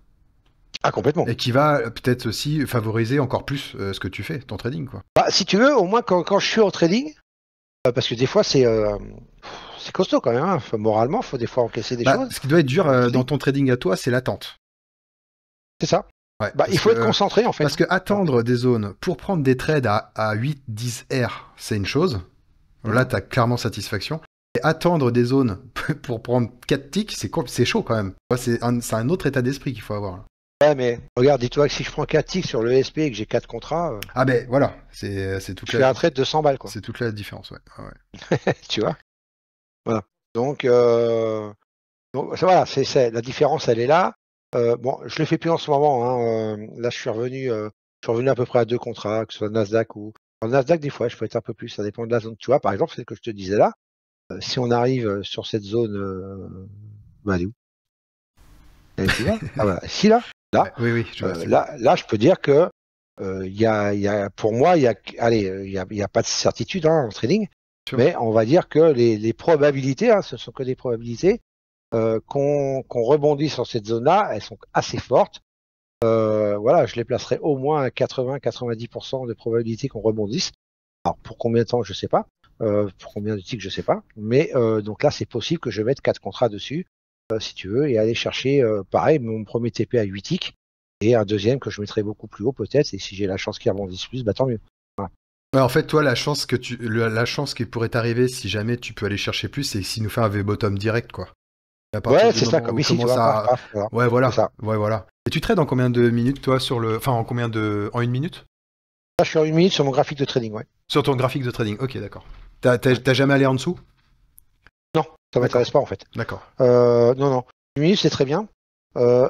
Ah complètement. Et qui va peut-être aussi favoriser encore plus ce que tu fais, ton trading, quoi. Bah, si tu veux, au moins quand je suis au trading, parce que des fois c'est costaud quand même. Hein. Moralement, faut des fois encaisser des Bah, choses. ce qui doit être dur dans ton trading à toi, c'est l'attente. C'est ça. Ouais, Bah, il faut être concentré en fait. Parce que attendre des zones pour prendre des trades à 8-10 R, c'est une chose. Là, tu as clairement satisfaction. Et attendre des zones pour prendre 4 ticks, c'est chaud quand même. C'est un autre état d'esprit qu'il faut avoir. Ouais, mais regarde, dis-toi que si je prends 4 ticks sur le SP et que j'ai 4 contrats, ah ben voilà, c'est toute je fais un trade de 100 balles, quoi. C'est toute la différence, ouais. Tu vois. Voilà. Donc voilà, la différence, elle est là. Bon, je le fais plus en ce moment. Hein. Là, je suis revenu à peu près à 2 contrats, que ce soit Nasdaq ou. En Nasdaq, des fois, je peux être un peu plus, ça dépend de la zone. Tu vois, par exemple, c'est ce que je te disais là. Si on arrive sur cette zone, bah, elle est où? Elle est plus là. Ah voilà, si là. Là, ouais, oui, je vois, là, je peux dire que pour moi, il y a pas de certitude en trading, mais on va dire que les probabilités, ce sont que des probabilités, qu'on rebondisse sur cette zone-là, elles sont assez fortes. Voilà, je les placerai au moins à 80-90% de probabilité qu'on rebondisse. Alors pour combien de temps, je sais pas. Pour combien de ticks, je sais pas. Mais donc là, c'est possible que je mette 4 contrats dessus, si tu veux, et aller chercher, pareil, mon premier TP à 8 ticks, et un deuxième que je mettrai beaucoup plus haut peut-être, et si j'ai la chance qu'il rebondisse plus, bah tant mieux. Voilà. Ouais, en fait, toi, la chance qui pourrait t'arriver si jamais tu peux aller chercher plus, c'est s'il nous fait un V-bottom direct, quoi. Ouais, c'est ça, comme ici, tu vois. Voilà. Ouais, voilà. Ça. Ouais, voilà. Et tu trades en combien de minutes, toi, en 1 minute? Là, je suis en 1 minute sur mon graphique de trading, ouais. Sur ton graphique de trading, ok, d'accord. T'as jamais allé en dessous? Non, ça m'intéresse pas, en fait. D'accord. Non. 1 minute, c'est très bien.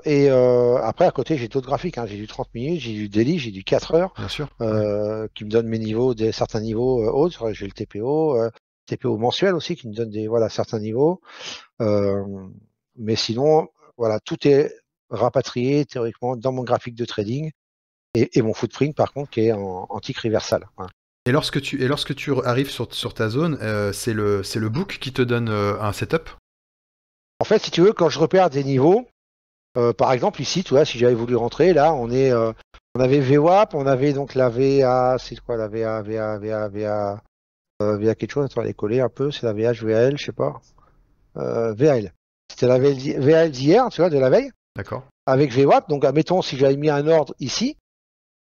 Et après, à côté, j'ai d'autres graphiques. Hein. J'ai du 30 minutes, j'ai du daily, j'ai du 4 heures. Bien sûr. Qui me donne mes niveaux, certains niveaux autres. J'ai le TPO mensuel aussi, qui me donne certains niveaux. Mais sinon, voilà, tout est rapatrié théoriquement dans mon graphique de trading et mon footprint, par contre, qui est en tick reversal. Voilà. Et lorsque tu arrives sur ta zone, c'est le book qui te donne un setup? En fait, si tu veux, quand je repère des niveaux, par exemple ici, tu vois, si j'avais voulu rentrer, là, on avait VWAP, on avait donc la VA, c'est quoi la VA quelque chose, attends, elle est collée un peu, c'est la VH, VAL, je sais pas. VAL. C'était la VAL d'hier, tu vois, de la veille. D'accord. Avec VWAP, donc admettons si j'avais mis un ordre ici,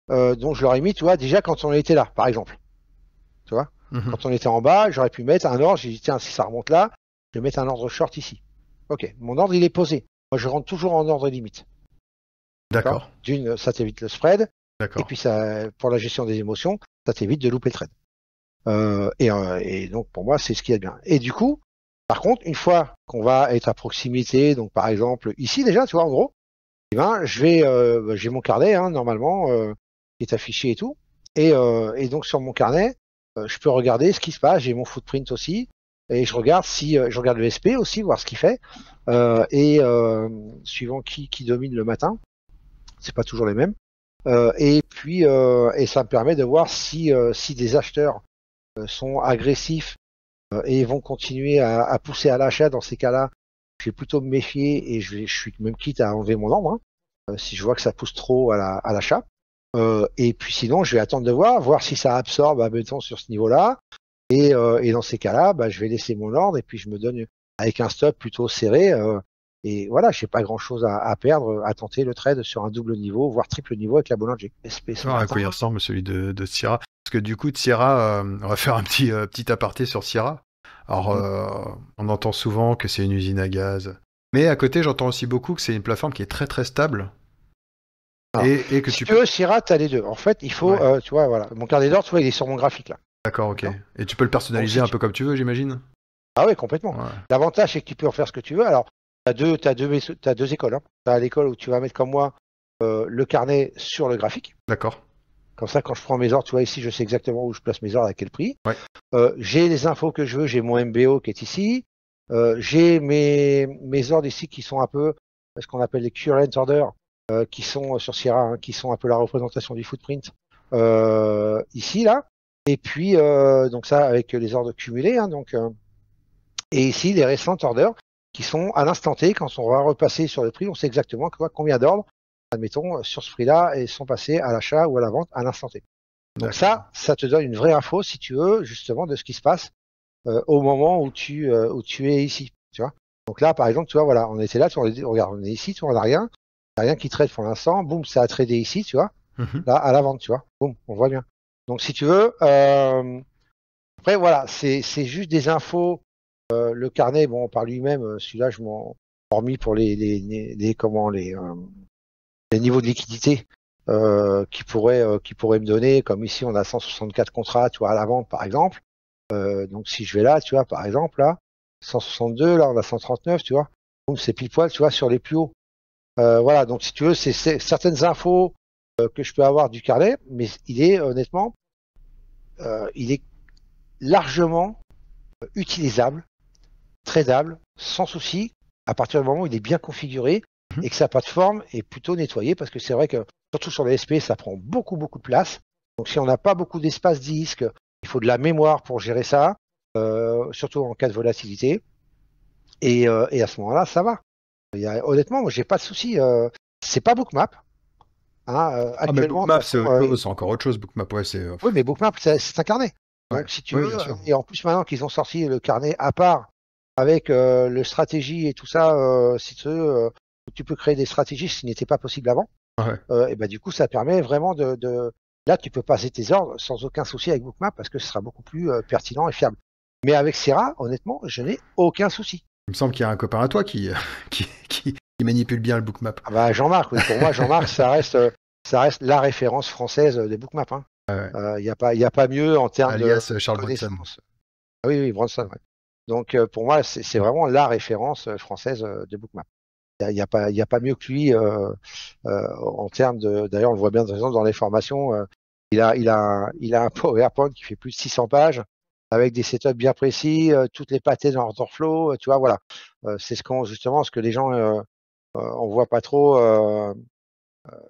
donc je l'aurais mis, tu vois, déjà quand on était là, par exemple. Tu vois, quand on était en bas, j'aurais pu mettre un ordre, j'ai dit tiens, si ça remonte là, je vais mettre un ordre short ici. Ok, mon ordre il est posé. Moi je rentre toujours en ordre limite. D'accord. D'une, ça t'évite le spread. D'accord. Et puis ça, pour la gestion des émotions, ça t'évite de louper le trade. Et donc pour moi, c'est ce qui est bien. Et du coup, par contre, une fois qu'on va être à proximité, donc par exemple ici déjà, tu vois, en gros, eh ben, j'ai mon carnet normalement qui est affiché et tout. Et donc sur mon carnet, je peux regarder ce qui se passe. J'ai mon footprint aussi. Et je regarde je regarde le SP aussi, voir ce qu'il fait. Suivant qui domine le matin, c'est pas toujours les mêmes. Et puis ça me permet de voir si des acheteurs sont agressifs et vont continuer à pousser à l'achat. Dans ces cas-là, je vais plutôt me méfier et je suis même quitte à enlever mon ordre si je vois que ça pousse trop à l'achat. Et puis sinon, je vais attendre de voir si ça absorbe, mettons, sur ce niveau-là. Et dans ces cas-là, je vais laisser mon ordre et puis je me donne avec un stop plutôt serré. Et voilà, je n'ai pas grand-chose à perdre à tenter le trade sur un double niveau, voire triple niveau avec la Bollinger. À quoi il ressemble celui de Sierra? Parce que du coup, de Sierra, on va faire un petit aparté sur Sierra. Alors, on entend souvent que c'est une usine à gaz. Mais à côté, j'entends aussi beaucoup que c'est une plateforme qui est très très stable. Alors, Et que si tu tu peux. veux, Syrah, tu as les deux. En fait, il faut, Ouais. tu vois, voilà, mon carnet d'ordre, tu vois, il est sur mon graphique là. D'accord, ok. D'accord. Et tu peux le Donc, personnaliser si un tu- peu comme tu veux, j'imagine. Ah oui, complètement. Ouais. L'avantage, c'est que tu peux en faire ce que tu veux. Alors, t'as deux écoles. Hein. Tu as l'école où tu vas mettre comme moi le carnet sur le graphique. D'accord. Comme ça, quand je prends mes ordres, tu vois, ici, je sais exactement où je place mes ordres, à quel prix. Ouais. J'ai les infos que je veux, j'ai mon MBO qui est ici. J'ai mes ordres ici qui sont un peu ce qu'on appelle les current orders, qui sont sur Sierra, hein, qui sont un peu la représentation du footprint ici, là. Et puis, donc ça, avec les ordres cumulés. Hein, et ici, les recent orders qui sont à l'instant T, quand on va repasser sur le prix, on sait exactement combien d'ordres, admettons, sur ce prix-là, et sont passés à l'achat ou à la vente à l'instant T. Donc ça te donne une vraie info, si tu veux, justement, de ce qui se passe au moment où tu es ici. Tu vois. Donc là, par exemple, tu vois, voilà, on était là, tu vois, regarde, on est ici, tu vois, on n'a rien qui trade pour l'instant. Boum, ça a tradé ici, tu vois. Là, à la vente, tu vois. Boum, on voit bien. Donc si tu veux, après voilà, c'est juste des infos. Le carnet, bon, par lui-même, celui-là, je m'en hormis pour les niveaux de liquidité qui pourraient me donner, comme ici on a 164 contrats, tu vois, à la vente par exemple. Donc si je vais là, tu vois, par exemple, là, 162, là on a 139, tu vois, donc c'est pile poil, tu vois, sur les plus hauts. Voilà, donc si tu veux, c'est certaines infos que je peux avoir du carnet, mais il est honnêtement, il est largement utilisable, tradable, sans souci, à partir du moment où il est bien configuré et que sa plateforme est plutôt nettoyée, parce que c'est vrai que surtout sur les SP, ça prend beaucoup de place. Donc si on n'a pas beaucoup d'espace disque, il faut de la mémoire pour gérer ça, surtout en cas de volatilité. Et à ce moment-là, ça va. Honnêtement, moi, j'ai pas de souci. C'est pas Bookmap. Hein, Ah, mais actuellement, de Bookmap, toute façon, c'est encore autre chose. Bookmap, ouais, c'est. oui, mais Bookmap, c'est un carnet. Ouais. Donc, si tu Oui, veux, bien sûr. et en plus maintenant qu'ils ont sorti le carnet à part avec le stratégie et tout ça, si tu veux, tu peux créer des stratégies, ce qui n'était pas possible avant. Ouais. Et ben du coup, ça permet vraiment là, tu peux passer tes ordres sans aucun souci avec Bookmap parce que ce sera beaucoup plus pertinent et fiable. Mais avec Sierra, honnêtement, je n'ai aucun souci. Il me semble qu'il y a un copain à toi qui, qui manipule bien le Bookmap. Ah bah, Jean-Marc, oui, pour moi, Jean-Marc, ça reste la référence française des Bookmap. Hein. Ouais. Y a pas mieux en termes Alias de Charles Bronson. connaissances. Ah oui, Bronson. Ouais. Donc pour moi, c'est vraiment la référence française de Bookmap. Il y a pas mieux que lui en termes de. D'ailleurs, on le voit bien dans les formations. Il a un PowerPoint qui fait plus de 600 pages avec des setups bien précis, toutes les pâtés dans order flow. Tu vois, voilà. C'est justement ce que les gens on voit pas trop.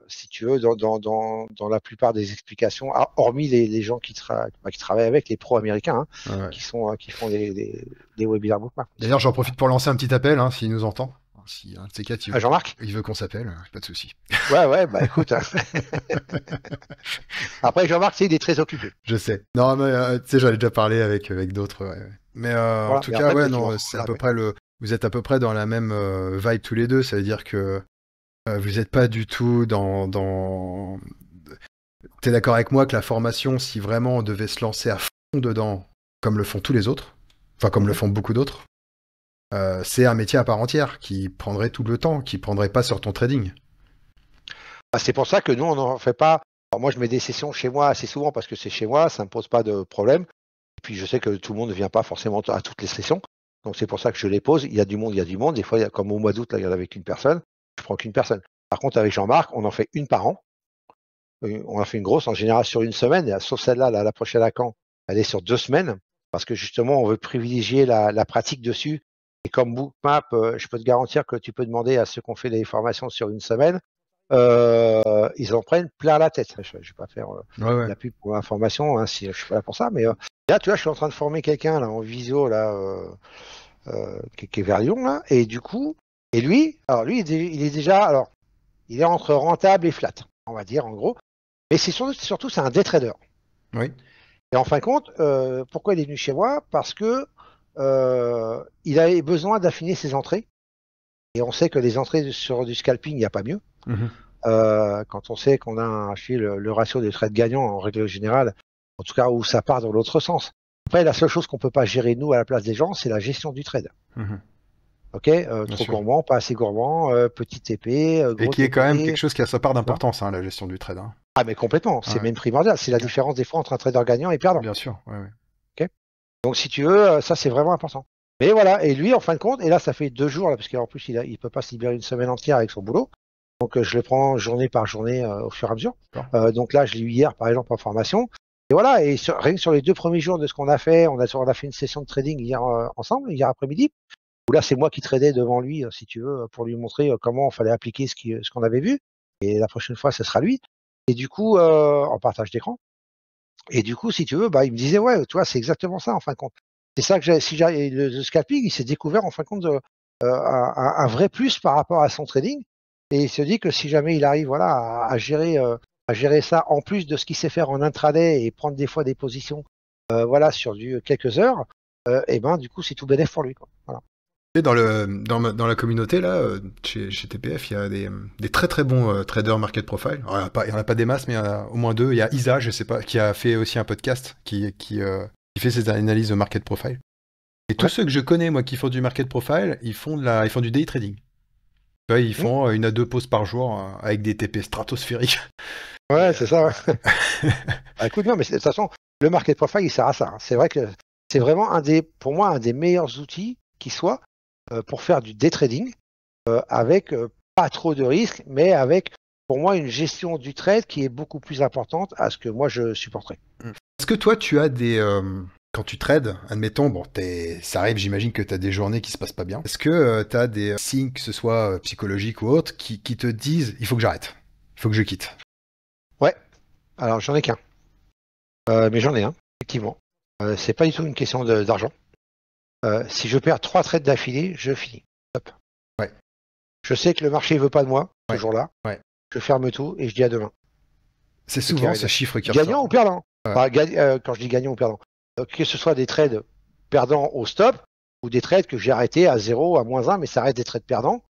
Si tu veux, dans la plupart des explications, hormis les gens qui travaillent avec, les pros américains, hein, qui font des webinaires Bookmap. D'ailleurs, j'en profite pour lancer un petit appel, hein, s'il nous entend. Si un de ces quatre, Jean-Marc, il veut qu'on s'appelle, pas de souci. Ouais, bah écoute. Hein. Après, Jean-Marc, il est très occupé. Je sais. Non, mais tu sais, j'en ai déjà parlé avec d'autres. Ouais. Mais voilà, en tout cas, ouais, non, c'est à peu près vous êtes à peu près dans la même vibe tous les deux. Ça veut dire que vous n'êtes pas du tout dans. T'es d'accord avec moi que la formation, si vraiment on devait se lancer à fond dedans, comme le font tous les autres, enfin comme le font beaucoup d'autres, c'est un métier à part entière qui prendrait tout le temps, qui prendrait pas sur ton trading. C'est pour ça que nous, on n'en fait pas. Alors moi, je mets des sessions chez moi assez souvent parce que c'est chez moi, ça ne me pose pas de problème. Et puis, je sais que tout le monde ne vient pas forcément à toutes les sessions. Donc, c'est pour ça que je les pose. Il y a du monde. Des fois, comme au mois d'août, là, il y en avait qu'une personne. Je prends qu'une personne. Par contre, avec Jean-Marc, on en fait une par an. On a fait une grosse, en général, sur une semaine. Sauf celle-là, la prochaine à Caen, elle est sur 2 semaines. Parce que justement, on veut privilégier la pratique dessus. Et comme Bookmap, je peux te garantir que tu peux demander à ceux qui ont fait les formations sur une semaine, ils en prennent plein la tête. Je vais pas faire la pub pour l'information, hein, si je suis pas là pour ça, mais là, tu vois, je suis en train de former quelqu'un là en visio là, qui est vers Lyon là, et du coup, lui, il est déjà, alors, il est entre rentable et flat, on va dire en gros, mais c'est surtout c'est un day trader. Oui. Et en fin de compte, pourquoi il est venu chez moi? Parce que il avait besoin d'affiner ses entrées. Et on sait que les entrées sur du scalping, il n'y a pas mieux. Quand on sait qu'on a le ratio de trades gagnants en règle générale, en tout cas où ça part dans l'autre sens. Après, la seule chose qu'on peut pas gérer nous à la place des gens, c'est la gestion du trade. Ok, trop gourmand, pas assez gourmand, petit TP, gros et qui est TP. quand même quelque chose qui a sa part d'importance, hein, la gestion du trade. Hein. Ah mais complètement, c'est même primordial. C'est la différence des fois entre un trader gagnant et perdant. Bien sûr, ouais. Okay, donc si tu veux, ça c'est vraiment important. Mais voilà, et lui en fin de compte, et là ça fait 2 jours, là, parce qu'en plus il peut pas se libérer une semaine entière avec son boulot. Donc je le prends journée par journée au fur et à mesure. Donc là je l'ai eu hier par exemple en formation. Et voilà, et rien que sur les 2 premiers jours de ce qu'on a fait, on a fait une session de trading hier ensemble, hier après-midi, où là c'est moi qui tradais devant lui, si tu veux, pour lui montrer comment il fallait appliquer ce qu'on avait vu. Et la prochaine fois ce sera lui. Et du coup, en partage d'écran. Et du coup, si tu veux, il me disait, ouais, tu vois, c'est exactement ça en fin de compte. C'est ça que le scalping, il s'est découvert en fin de compte un vrai plus par rapport à son trading. Et il se dit que si jamais il arrive à gérer ça en plus de ce qu'il sait faire en intraday et prendre des fois des positions sur quelques heures, et ben du coup c'est tout bénéf pour lui. Quoi. Voilà. Et dans la communauté là, chez TPF, il y a des très très bons traders market profile. Alors, il y en a pas des masses, mais il y en a au moins 2. Il y a Isa, je sais pas, qui a fait aussi un podcast qui fait ses analyses de market profile. Et tous ceux que je connais, moi, qui font du market profile, ils font du day trading. Ils font 1 à 2 pauses par jour avec des TP stratosphériques. Ouais, c'est ça. Ouais. Écoute, non, mais de toute façon, le market profile, il sert à ça. Hein. C'est vrai que c'est vraiment pour moi, un des meilleurs outils qui soit pour faire du day trading avec pas trop de risques, mais avec, pour moi, une gestion du trade qui est beaucoup plus importante à ce que moi je supporterais. Est-ce que toi, tu as quand tu trades, admettons, ça arrive, j'imagine que tu as des journées qui se passent pas bien. Est-ce que tu as des signes, que ce soit psychologiques ou autres, qui te disent il faut que j'arrête, il faut que je quitte? Ouais, alors j'en ai qu'un. Mais j'en ai un, effectivement. C'est pas du tout une question d'argent. Si je perds 3 trades d'affilée, je finis. Hop. Ouais. Je sais que le marché veut pas de moi, ce jour-là. Ouais. Je ferme tout et je dis à demain. C'est souvent ce chiffre qui ressort. Gagnant ou perdant. Quand je dis gagnant ou perdant. Que ce soit des trades perdants au stop ou des trades que j'ai arrêtés à 0, à -1, mais ça reste des trades perdants.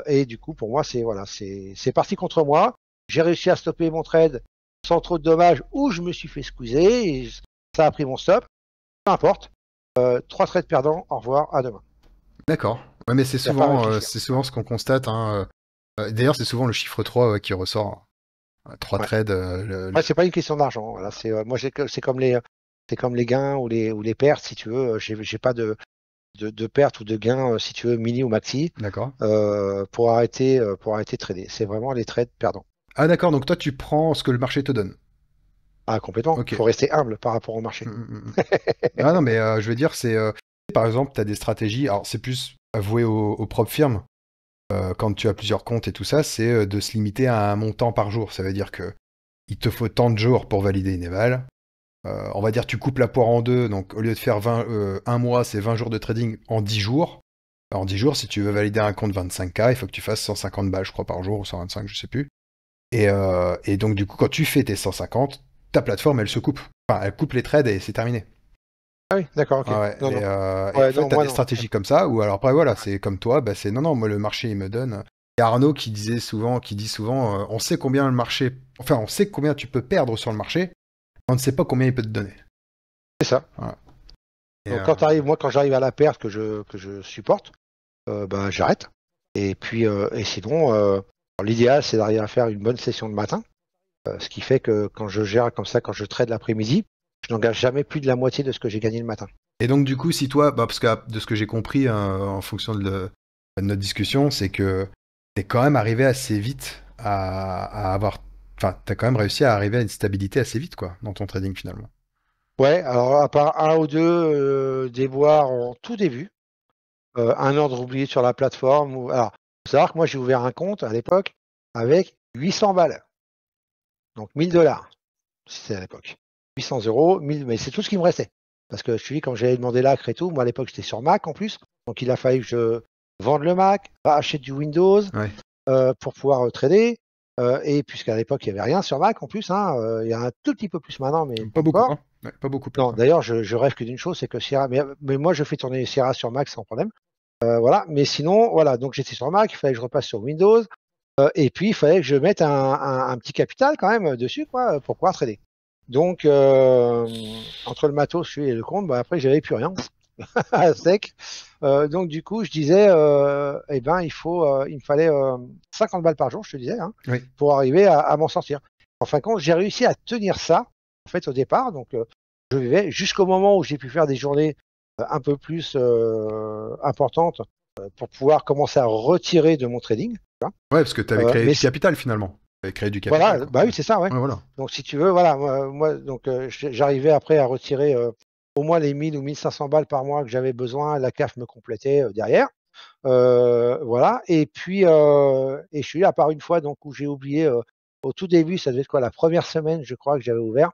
Et du coup, pour moi, c'est parti contre moi. J'ai réussi à stopper mon trade sans trop de dommages ou je me suis fait squeezer et ça a pris mon stop. Peu importe. 3 trades perdants, au revoir, à demain. D'accord. Ouais, mais c'est souvent ce qu'on constate. Hein. D'ailleurs, c'est souvent le chiffre 3 qui ressort. 3 trades. C'est pas une question d'argent. Voilà. Moi, c'est comme les gains ou les pertes, si tu veux. J'ai pas de pertes ou de gains, si tu veux, mini ou maxi. D'accord. Pour arrêter de trader. C'est vraiment les trades perdants. Ah d'accord, donc toi tu prends ce que le marché te donne. Ah complètement. Il faut rester humble par rapport au marché. Ah non mais je veux dire, c'est par exemple, tu as des stratégies, alors c'est plus avoué aux propres firmes, quand tu as plusieurs comptes et tout ça, c'est de se limiter à un montant par jour. Ça veut dire que il te faut tant de jours pour valider une éval. On va dire tu coupes la poire en deux, donc au lieu de faire 1 mois, c'est 20 jours de trading en 10 jours. Alors, en 10 jours, si tu veux valider un compte 25K, il faut que tu fasses 150 balles, je crois, par jour, ou 125, je sais plus. Et donc, du coup, quand tu fais tes 150, ta plateforme, elle se coupe. Enfin, elle coupe les trades et c'est terminé. Ah oui, d'accord, ok. Ah ouais, Non, et ouais, en fait, t'as des stratégies comme ça, ou alors après, voilà, c'est comme toi, c'est non, moi, le marché, il me donne. Et Arnaud qui dit souvent, on sait combien le marché, enfin, on sait combien tu peux perdre sur le marché, on ne sait pas combien il peut te donner. C'est ça. Voilà. Donc, quand j'arrive à la perte que je supporte, j'arrête. Et puis, et sinon, l'idéal, c'est d'arriver à faire une bonne session le matin. Ce qui fait que quand je gère comme ça, quand je trade l'après-midi, je n'engage jamais plus de la moitié de ce que j'ai gagné le matin. Et donc, du coup, si toi, parce que de ce que j'ai compris en fonction de notre discussion, c'est que t'es quand même arrivé assez vite à avoir. Enfin, t'as quand même réussi à arriver à une stabilité assez vite, quoi, dans ton trading finalement. Ouais, alors à part un ou deux déboires en tout début, un ordre oublié sur la plateforme. Alors, faut savoir que moi j'ai ouvert un compte à l'époque avec 800 balles. Donc 1000 $. C'était à l'époque. 800 €, 1000, mais c'est tout ce qui me restait. Parce que je te dis, quand j'avais demandé l'acre et tout, moi à l'époque j'étais sur Mac en plus. Donc il a fallu que je vende le Mac, achète du Windows pour pouvoir trader. Et puisqu'à l'époque il n'y avait rien sur Mac en plus, hein, il y a un tout petit peu plus maintenant, mais Pas beaucoup, encore. hein. Ouais, pas beaucoup plus. Non, d'ailleurs, je rêve que d'une chose, c'est que Sierra, mais moi je fais tourner Sierra sur Mac sans problème. Voilà, mais sinon, voilà, donc j'étais sur Mac, il fallait que je repasse sur Windows, et puis il fallait que je mette un petit capital quand même dessus, quoi, pour pouvoir trader. Donc, entre le matos et le compte, après j'avais plus rien. à sec. Donc du coup, je disais, eh ben, il me fallait 50 balles par jour, je te disais, hein, Oui. pour arriver à m'en sortir. En fin de compte, j'ai réussi à tenir ça, en fait, au départ. Donc, je vivais jusqu'au moment où j'ai pu faire des journées un peu plus importantes pour pouvoir commencer à retirer de mon trading. Tu vois. Ouais, parce que tu avais créé Mais du capital finalement. Tu avais créé du capital, voilà, quoi. bah oui, c'est ça, ouais. Ouais, voilà. Donc, si tu veux, voilà, moi donc, j'arrivais après à retirer au moins les 1000 ou 1500 balles par mois que j'avais besoin. La CAF me complétait derrière. Voilà. Et puis, et je suis là, à part une fois, donc, où j'ai oublié, au tout début, ça devait être quoi, la première semaine, je crois, que j'avais ouvert.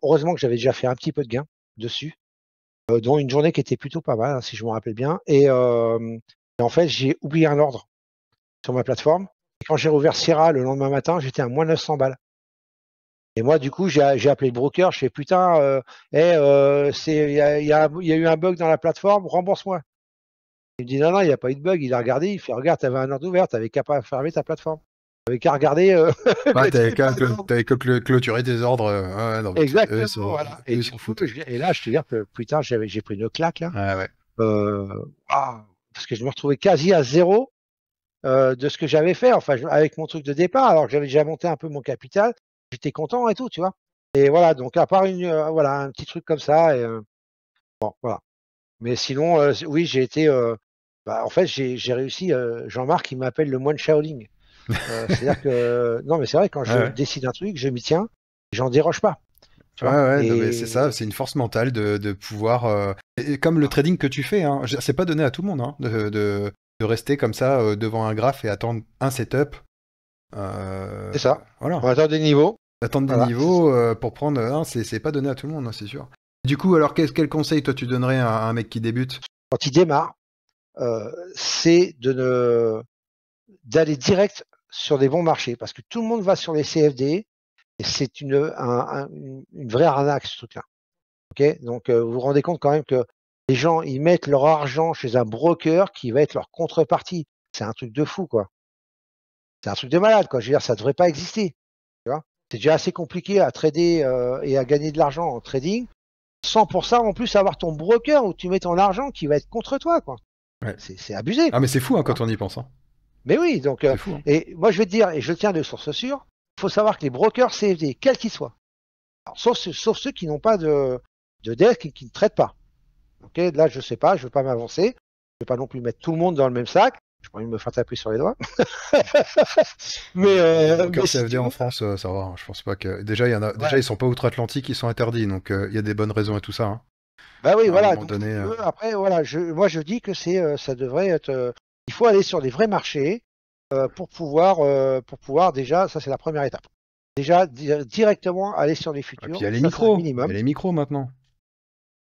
Heureusement que j'avais déjà fait un petit peu de gain dessus, dont une journée qui était plutôt pas mal, hein, si je me rappelle bien. Et en fait, j'ai oublié un ordre sur ma plateforme. Et quand j'ai rouvert Sierra le lendemain matin, j'étais à moins 900 balles. Et moi, du coup, j'ai appelé le broker. Je fais putain, il y a eu un bug dans la plateforme, rembourse-moi. Il me dit non, non, il n'y a pas eu de bug. Il a regardé, il fait regarde, tu avais un ordre ouvert, tu n'avais qu'à pas fermer ta plateforme. Tu n'avais qu'à regarder Ouais, que tu n'avais pas d'ordre. t'avais que clôturer tes ordres. Ouais, non, mais Exactement, voilà. Et eux, ils du s'en coup, foutent. et là, je te dis que putain, j'ai pris une claque là. Ouais, ouais. Waouh, parce que je me retrouvais quasi à zéro de ce que j'avais fait, enfin, avec mon truc de départ, alors que j'avais déjà monté un peu mon capital, j'étais content et tout, tu vois. Et voilà, donc à part voilà, un petit truc comme ça, et bon, voilà. Mais sinon, oui, j'ai été, en fait, j'ai réussi. Jean-Marc, il m'appelle le moine Shaolin. C'est-à-dire que, non, mais c'est vrai, quand Ouais, je ouais. décide un truc, je m'y tiens, j'en déroge pas, tu Ouais, vois. ouais, non, mais c'est ça, Et c'est une force mentale de pouvoir. Et comme le trading que tu fais, hein, c'est pas donné à tout le monde hein, de rester comme ça devant un graphe et attendre un setup. c'est ça. On Voilà. attend des niveaux, Attendre des voilà. niveaux pour prendre. C'est pas donné à tout le monde, hein, c'est sûr. Du coup, alors quel conseil toi tu donnerais à un mec qui débute? Quand il démarre, c'est d'aller direct sur des bons marchés, parce que tout le monde va sur les CFD, et c'est une vraie arnaque, ce truc-là. Ok, donc, vous vous rendez compte quand même que les gens, ils mettent leur argent chez un broker qui va être leur contrepartie. C'est un truc de fou, quoi. C'est un truc de malade, quoi. Je veux dire, ça devrait pas exister, tu vois. C'est déjà assez compliqué à trader et à gagner de l'argent en trading, sans pour ça en plus avoir ton broker où tu mets ton argent qui va être contre toi, quoi. Ouais. C'est abusé, Ah, mais quoi. c'est fou hein, Tu vois. quand on y pense. Hein. Mais oui, donc, C'est fou. Hein. et moi je vais te dire, et je tiens de source sûre, il faut savoir que les brokers CFD, quels qu'ils soient, alors, sauf ceux qui n'ont pas de desk et qui ne traitent pas. Ok, là je sais pas, je veux pas m'avancer, je veux pas non plus mettre tout le monde dans le même sac. Je pas envie de me faire taper sur les doigts. Broker Mais si CFD tu en veux, France, ça va. Hein. Je pense pas que. Déjà, il y en a. Déjà, ouais. ils sont pas outre-Atlantique, ils sont interdits. Donc, il y a des bonnes raisons et tout ça. Hein. Bah oui, À un voilà. moment Donc si donné. tu veux, après, voilà, moi je dis que ça devrait être. Il faut aller sur des vrais marchés pour pouvoir déjà, ça c'est la première étape. Déjà directement aller sur les Et puis, il futurs, y a les ça c'est un micros. Il y a minimum. les micros maintenant.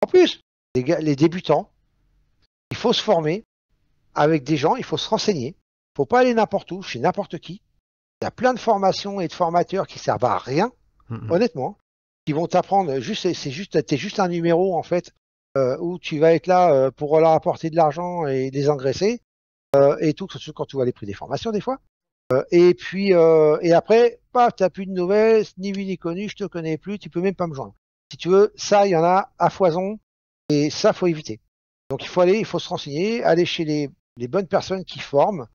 En plus, les débutants, il faut se former avec des gens, il faut se renseigner. Il faut pas aller n'importe où, chez n'importe qui. Il y a plein de formations et de formateurs qui servent à rien, Mhm. honnêtement, qui vont t'apprendre juste, t'es juste un numéro en fait, où tu vas être là pour leur apporter de l'argent et les engraisser, et tout, surtout quand tu vois les prix des formations des fois. Et puis, et après, paf, t'as plus de nouvelles, ni vu ni connu, je te connais plus, tu peux même pas me joindre. Si tu veux, ça, il y en a à foison, et ça, faut éviter. Donc il faut se renseigner, aller chez les bonnes personnes qui forment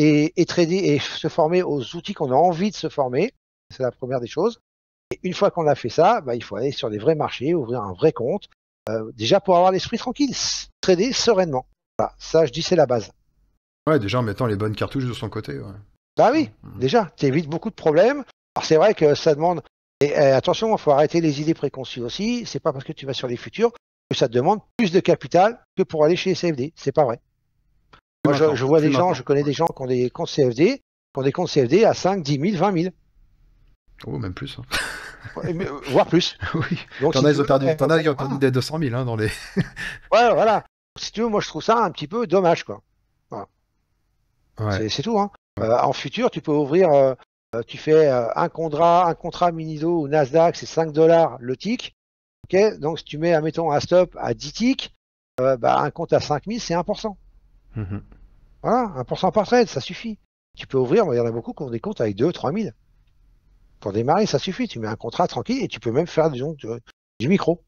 et trader et se former aux outils qu'on a envie de se former. C'est la première des choses. Et une fois qu'on a fait ça, bah, il faut aller sur des vrais marchés, ouvrir un vrai compte, déjà pour avoir l'esprit tranquille, trader sereinement. Voilà, ça, je dis, c'est la base. Ouais, déjà en mettant les bonnes cartouches de son côté. Ouais. Bah Ça. oui, Mhm. déjà, tu évites beaucoup de problèmes. Alors c'est vrai que ça demande, et attention, il faut arrêter les idées préconçues aussi. C'est pas parce que tu vas sur les futurs que ça te demande plus de capital que pour aller chez les CFD. C'est pas vrai. Plus Moi, maintenant. je vois Plus des gens, maintenant. je connais Ouais. des gens qui ont des comptes CFD, qui ont des comptes CFD à 5, 10 000, 20 000, Oh, même plus. Hein. voire plus. Oui. Donc, si tu veux, T'en as qui ont perdu voilà. des 200 000 hein, dans les. Ouais, voilà. Si tu veux, moi, je trouve ça un petit peu dommage, quoi. Voilà. Ouais. C'est tout, hein. Ouais. En futur, tu peux ouvrir, tu fais un contrat Minido ou Nasdaq, c'est 5 dollars le tick. Ok, donc si tu mets, admettons, un stop à 10 ticks, bah, un compte à 5000, c'est 1%. Mhm. Voilà, 1% par trade, ça suffit. Tu peux ouvrir, il y en a beaucoup qui ont des comptes avec 2, 3000. Pour démarrer, ça suffit. Tu mets un contrat tranquille et tu peux même faire, disons, du micro.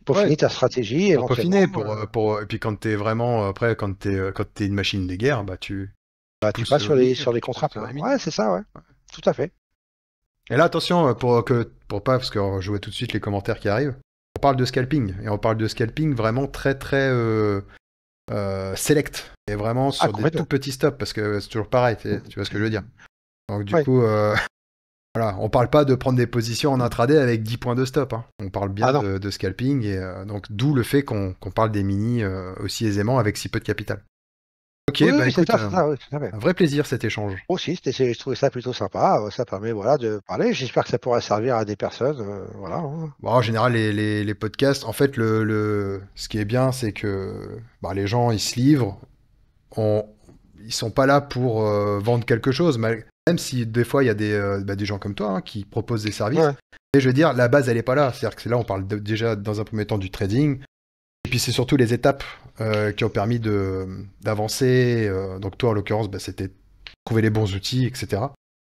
peaufiner ta stratégie, pour peaufiner, éventuellement. et puis quand t'es vraiment, après, quand t'es une machine de guerre, bah tu Tu pousses passes au milieu, sur les puis tu contrats passes sur pleins. les mini. Ouais, c'est ça, ouais. Tout à fait. Et là, attention, pour pas, parce que je vois tout de suite les commentaires qui arrivent, on parle de scalping, et on parle de scalping vraiment très très select, et vraiment sur des tout Complètement. petits stops, parce que c'est toujours pareil, tu vois ce que je veux dire. Donc du Ouais. coup, voilà, on parle pas de prendre des positions en intraday avec 10 points de stop, hein. On parle bien Ah non. de scalping, et donc d'où le fait qu'on parle des mini aussi aisément avec si peu de capital. Ok, Oui, bah oui, écoute, c'est ça, oui, tout à fait. un vrai plaisir cet échange. Moi aussi, je trouvais ça plutôt sympa. Ça permet voilà, de parler. J'espère que ça pourra servir à des personnes. Voilà. Hein. Bon, en général, les podcasts, en fait, ce qui est bien, c'est que bah, les gens, ils se livrent, on, ils sont pas là pour vendre quelque chose, même si des fois, il y a des gens comme toi hein, qui proposent des services. Ouais. Et je veux dire, la base, elle est pas là. C'est-à-dire que là, on parle déjà, dans un premier temps, du trading. Et puis, c'est surtout les étapes qui ont permis d'avancer. Donc, toi, en l'occurrence, bah, c'était trouver les bons outils, etc.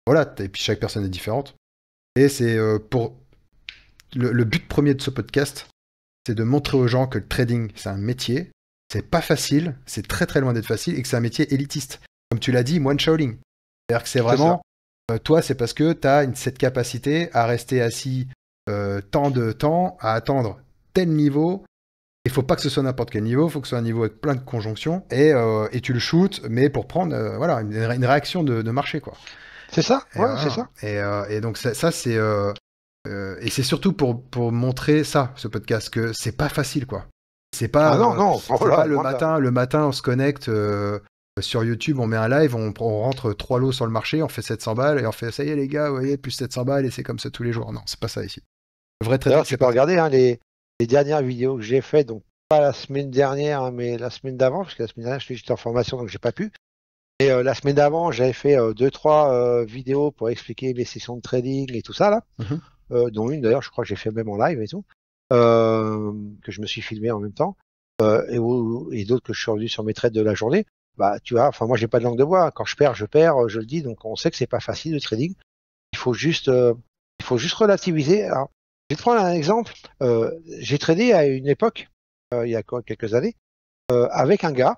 Voilà, et puis chaque personne est différente. Et c'est pour le but premier de ce podcast, c'est de montrer aux gens que le trading, c'est un métier, c'est pas facile, c'est très très loin d'être facile, et que c'est un métier élitiste. Comme tu l'as dit, moine Shaolin. C'est-à-dire que c'est vraiment, toi, c'est parce que tu as cette capacité à rester assis tant de temps, à attendre tel niveau. Il faut pas que ce soit n'importe quel niveau, il faut que ce soit un niveau avec plein de conjonctions, et tu le shootes, mais pour prendre voilà, une réaction de marché, quoi. C'est ça, Et, ouais, c'est voilà. ça. Et donc ça c'est et c'est surtout pour montrer ça, ce podcast, que c'est pas facile, quoi. C'est pas, Ah non, non, c'est voilà, pas loin de là. le matin, on se connecte sur YouTube, on met un live, on rentre 3 lots sur le marché, on fait 700 balles, et on fait, ça y est les gars, vous voyez, plus 700 balles, et c'est comme ça tous les jours. Non, c'est pas ça ici. Le vrai trading, D'ailleurs, tu c'est peux pas ça. regarder hein, les dernières vidéos que j'ai faites, donc pas la semaine dernière, hein, mais la semaine d'avant, parce que la semaine dernière, j'étais en formation, donc j'ai pas pu. Et la semaine d'avant, j'avais fait 2-3 vidéos pour expliquer mes sessions de trading et tout ça, là. Mhm. Dont une d'ailleurs, je crois que j'ai fait même en live et tout, que je me suis filmé en même temps, et d'autres que je suis revenu sur mes trades de la journée. Bah, tu vois, enfin, moi, j'ai pas de langue de bois. Quand je perds, je le dis. Donc, on sait que c'est pas facile le trading. Il faut juste relativiser. Alors, je vais te prendre un exemple. J'ai tradé à une époque, il y a quelques années, avec un gars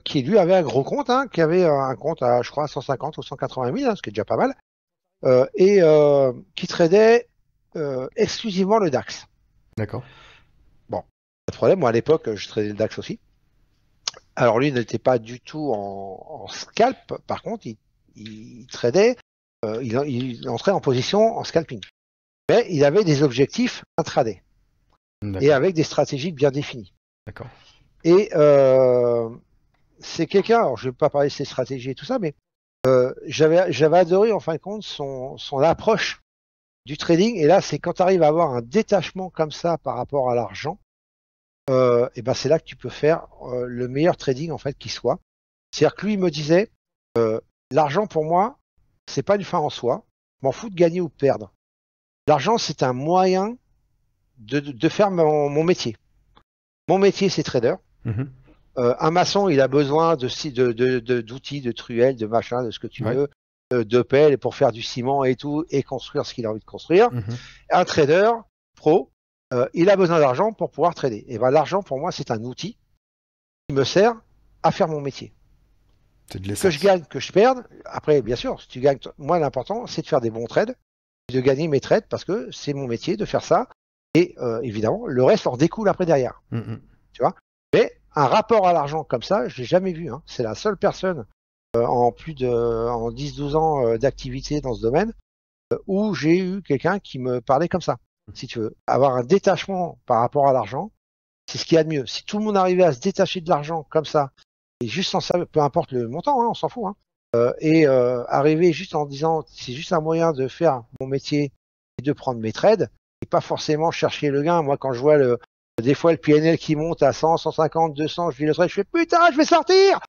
qui lui avait un gros compte, hein, qui avait un compte à, je crois, 150 ou 180 000, hein, ce qui est déjà pas mal, et qui tradait exclusivement le DAX. D'accord. Bon, pas de problème. Moi, à l'époque, je tradais le DAX aussi. Alors, lui, il n'était pas du tout en scalp. Par contre, il tradait, il entrait en position en scalping. Mais il avait des objectifs intraday et avec des stratégies bien définies. D'accord. Et c'est quelqu'un, alors je ne vais pas parler de ses stratégies et tout ça, mais j'avais adoré en fin de compte son approche du trading. Et là, c'est quand tu arrives à avoir un détachement comme ça par rapport à l'argent, et ben c'est là que tu peux faire le meilleur trading en fait qui soit. C'est-à-dire que lui il me disait, l'argent pour moi, c'est pas une fin en soi. Je m'en fous de gagner ou de perdre. L'argent, c'est un moyen de faire mon métier. Mon métier, c'est trader. Mhm. Un maçon, il a besoin d'outils, de truelles, de machin, de ce que tu Ouais. veux, de pelles pour faire du ciment et tout, et construire ce qu'il a envie de construire. Mhm. Un trader pro, il a besoin d'argent pour pouvoir trader. Et ben l'argent, pour moi, c'est un outil qui me sert à faire mon métier. C'est de Que l'essence. je gagne, que je perde. Après, bien sûr, si tu gagnes, moi, l'important, c'est de faire des bons trades, de gagner mes trades, parce que c'est mon métier de faire ça. Et évidemment, le reste en découle après derrière. Mhm. Tu vois. Mais un rapport à l'argent comme ça, je l'ai jamais vu. Hein. C'est la seule personne en 10-12 ans d'activité dans ce domaine où j'ai eu quelqu'un qui me parlait comme ça. Si tu veux, avoir un détachement par rapport à l'argent, c'est ce qu'il y a de mieux. Si tout le monde arrivait à se détacher de l'argent comme ça, et juste sans ça, peu importe le montant, hein, on s'en fout, hein, et arriver juste en disant c'est juste un moyen de faire mon métier et de prendre mes trades, et pas forcément chercher le gain. Moi, quand je vois des fois le PNL qui monte à 100, 150, 200, je vis le trade, je fais putain, je vais sortir.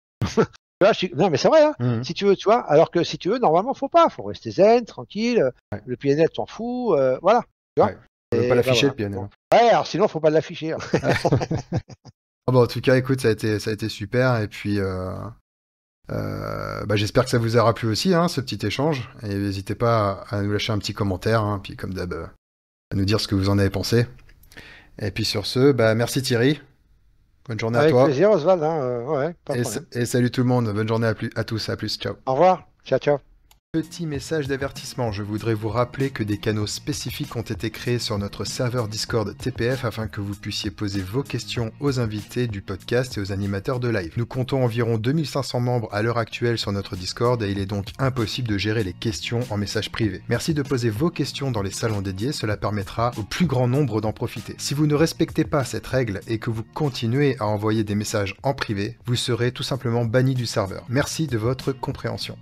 Là, non, mais c'est vrai, hein. Mhm. Si tu veux, tu vois. Alors que si tu veux, normalement, faut rester zen, tranquille. Ouais. Le PNL, t'en fous, voilà. Tu vois. Ouais. Faut même pas l'afficher, le PNL. Bon. Ouais, alors sinon, faut pas l'afficher. Hein. Ah bah, en tout cas, écoute, ça a été super. Et puis, bah, j'espère que ça vous aura plu aussi, hein, ce petit échange. Et n'hésitez pas à nous lâcher un petit commentaire, hein, puis comme d'hab, à nous dire ce que vous en avez pensé. Et puis sur ce, merci Thierry. Bonne journée à Avec toi. plaisir, Oswald, hein, ouais, pas de Et, problème. et salut tout le monde. Bonne journée à tous. À plus. Ciao. Au revoir, ciao, ciao. Petit message d'avertissement, je voudrais vous rappeler que des canaux spécifiques ont été créés sur notre serveur Discord TPF afin que vous puissiez poser vos questions aux invités du podcast et aux animateurs de live. Nous comptons environ 2500 membres à l'heure actuelle sur notre Discord et il est donc impossible de gérer les questions en message privé. Merci de poser vos questions dans les salons dédiés, cela permettra au plus grand nombre d'en profiter. Si vous ne respectez pas cette règle et que vous continuez à envoyer des messages en privé, vous serez tout simplement banni du serveur. Merci de votre compréhension.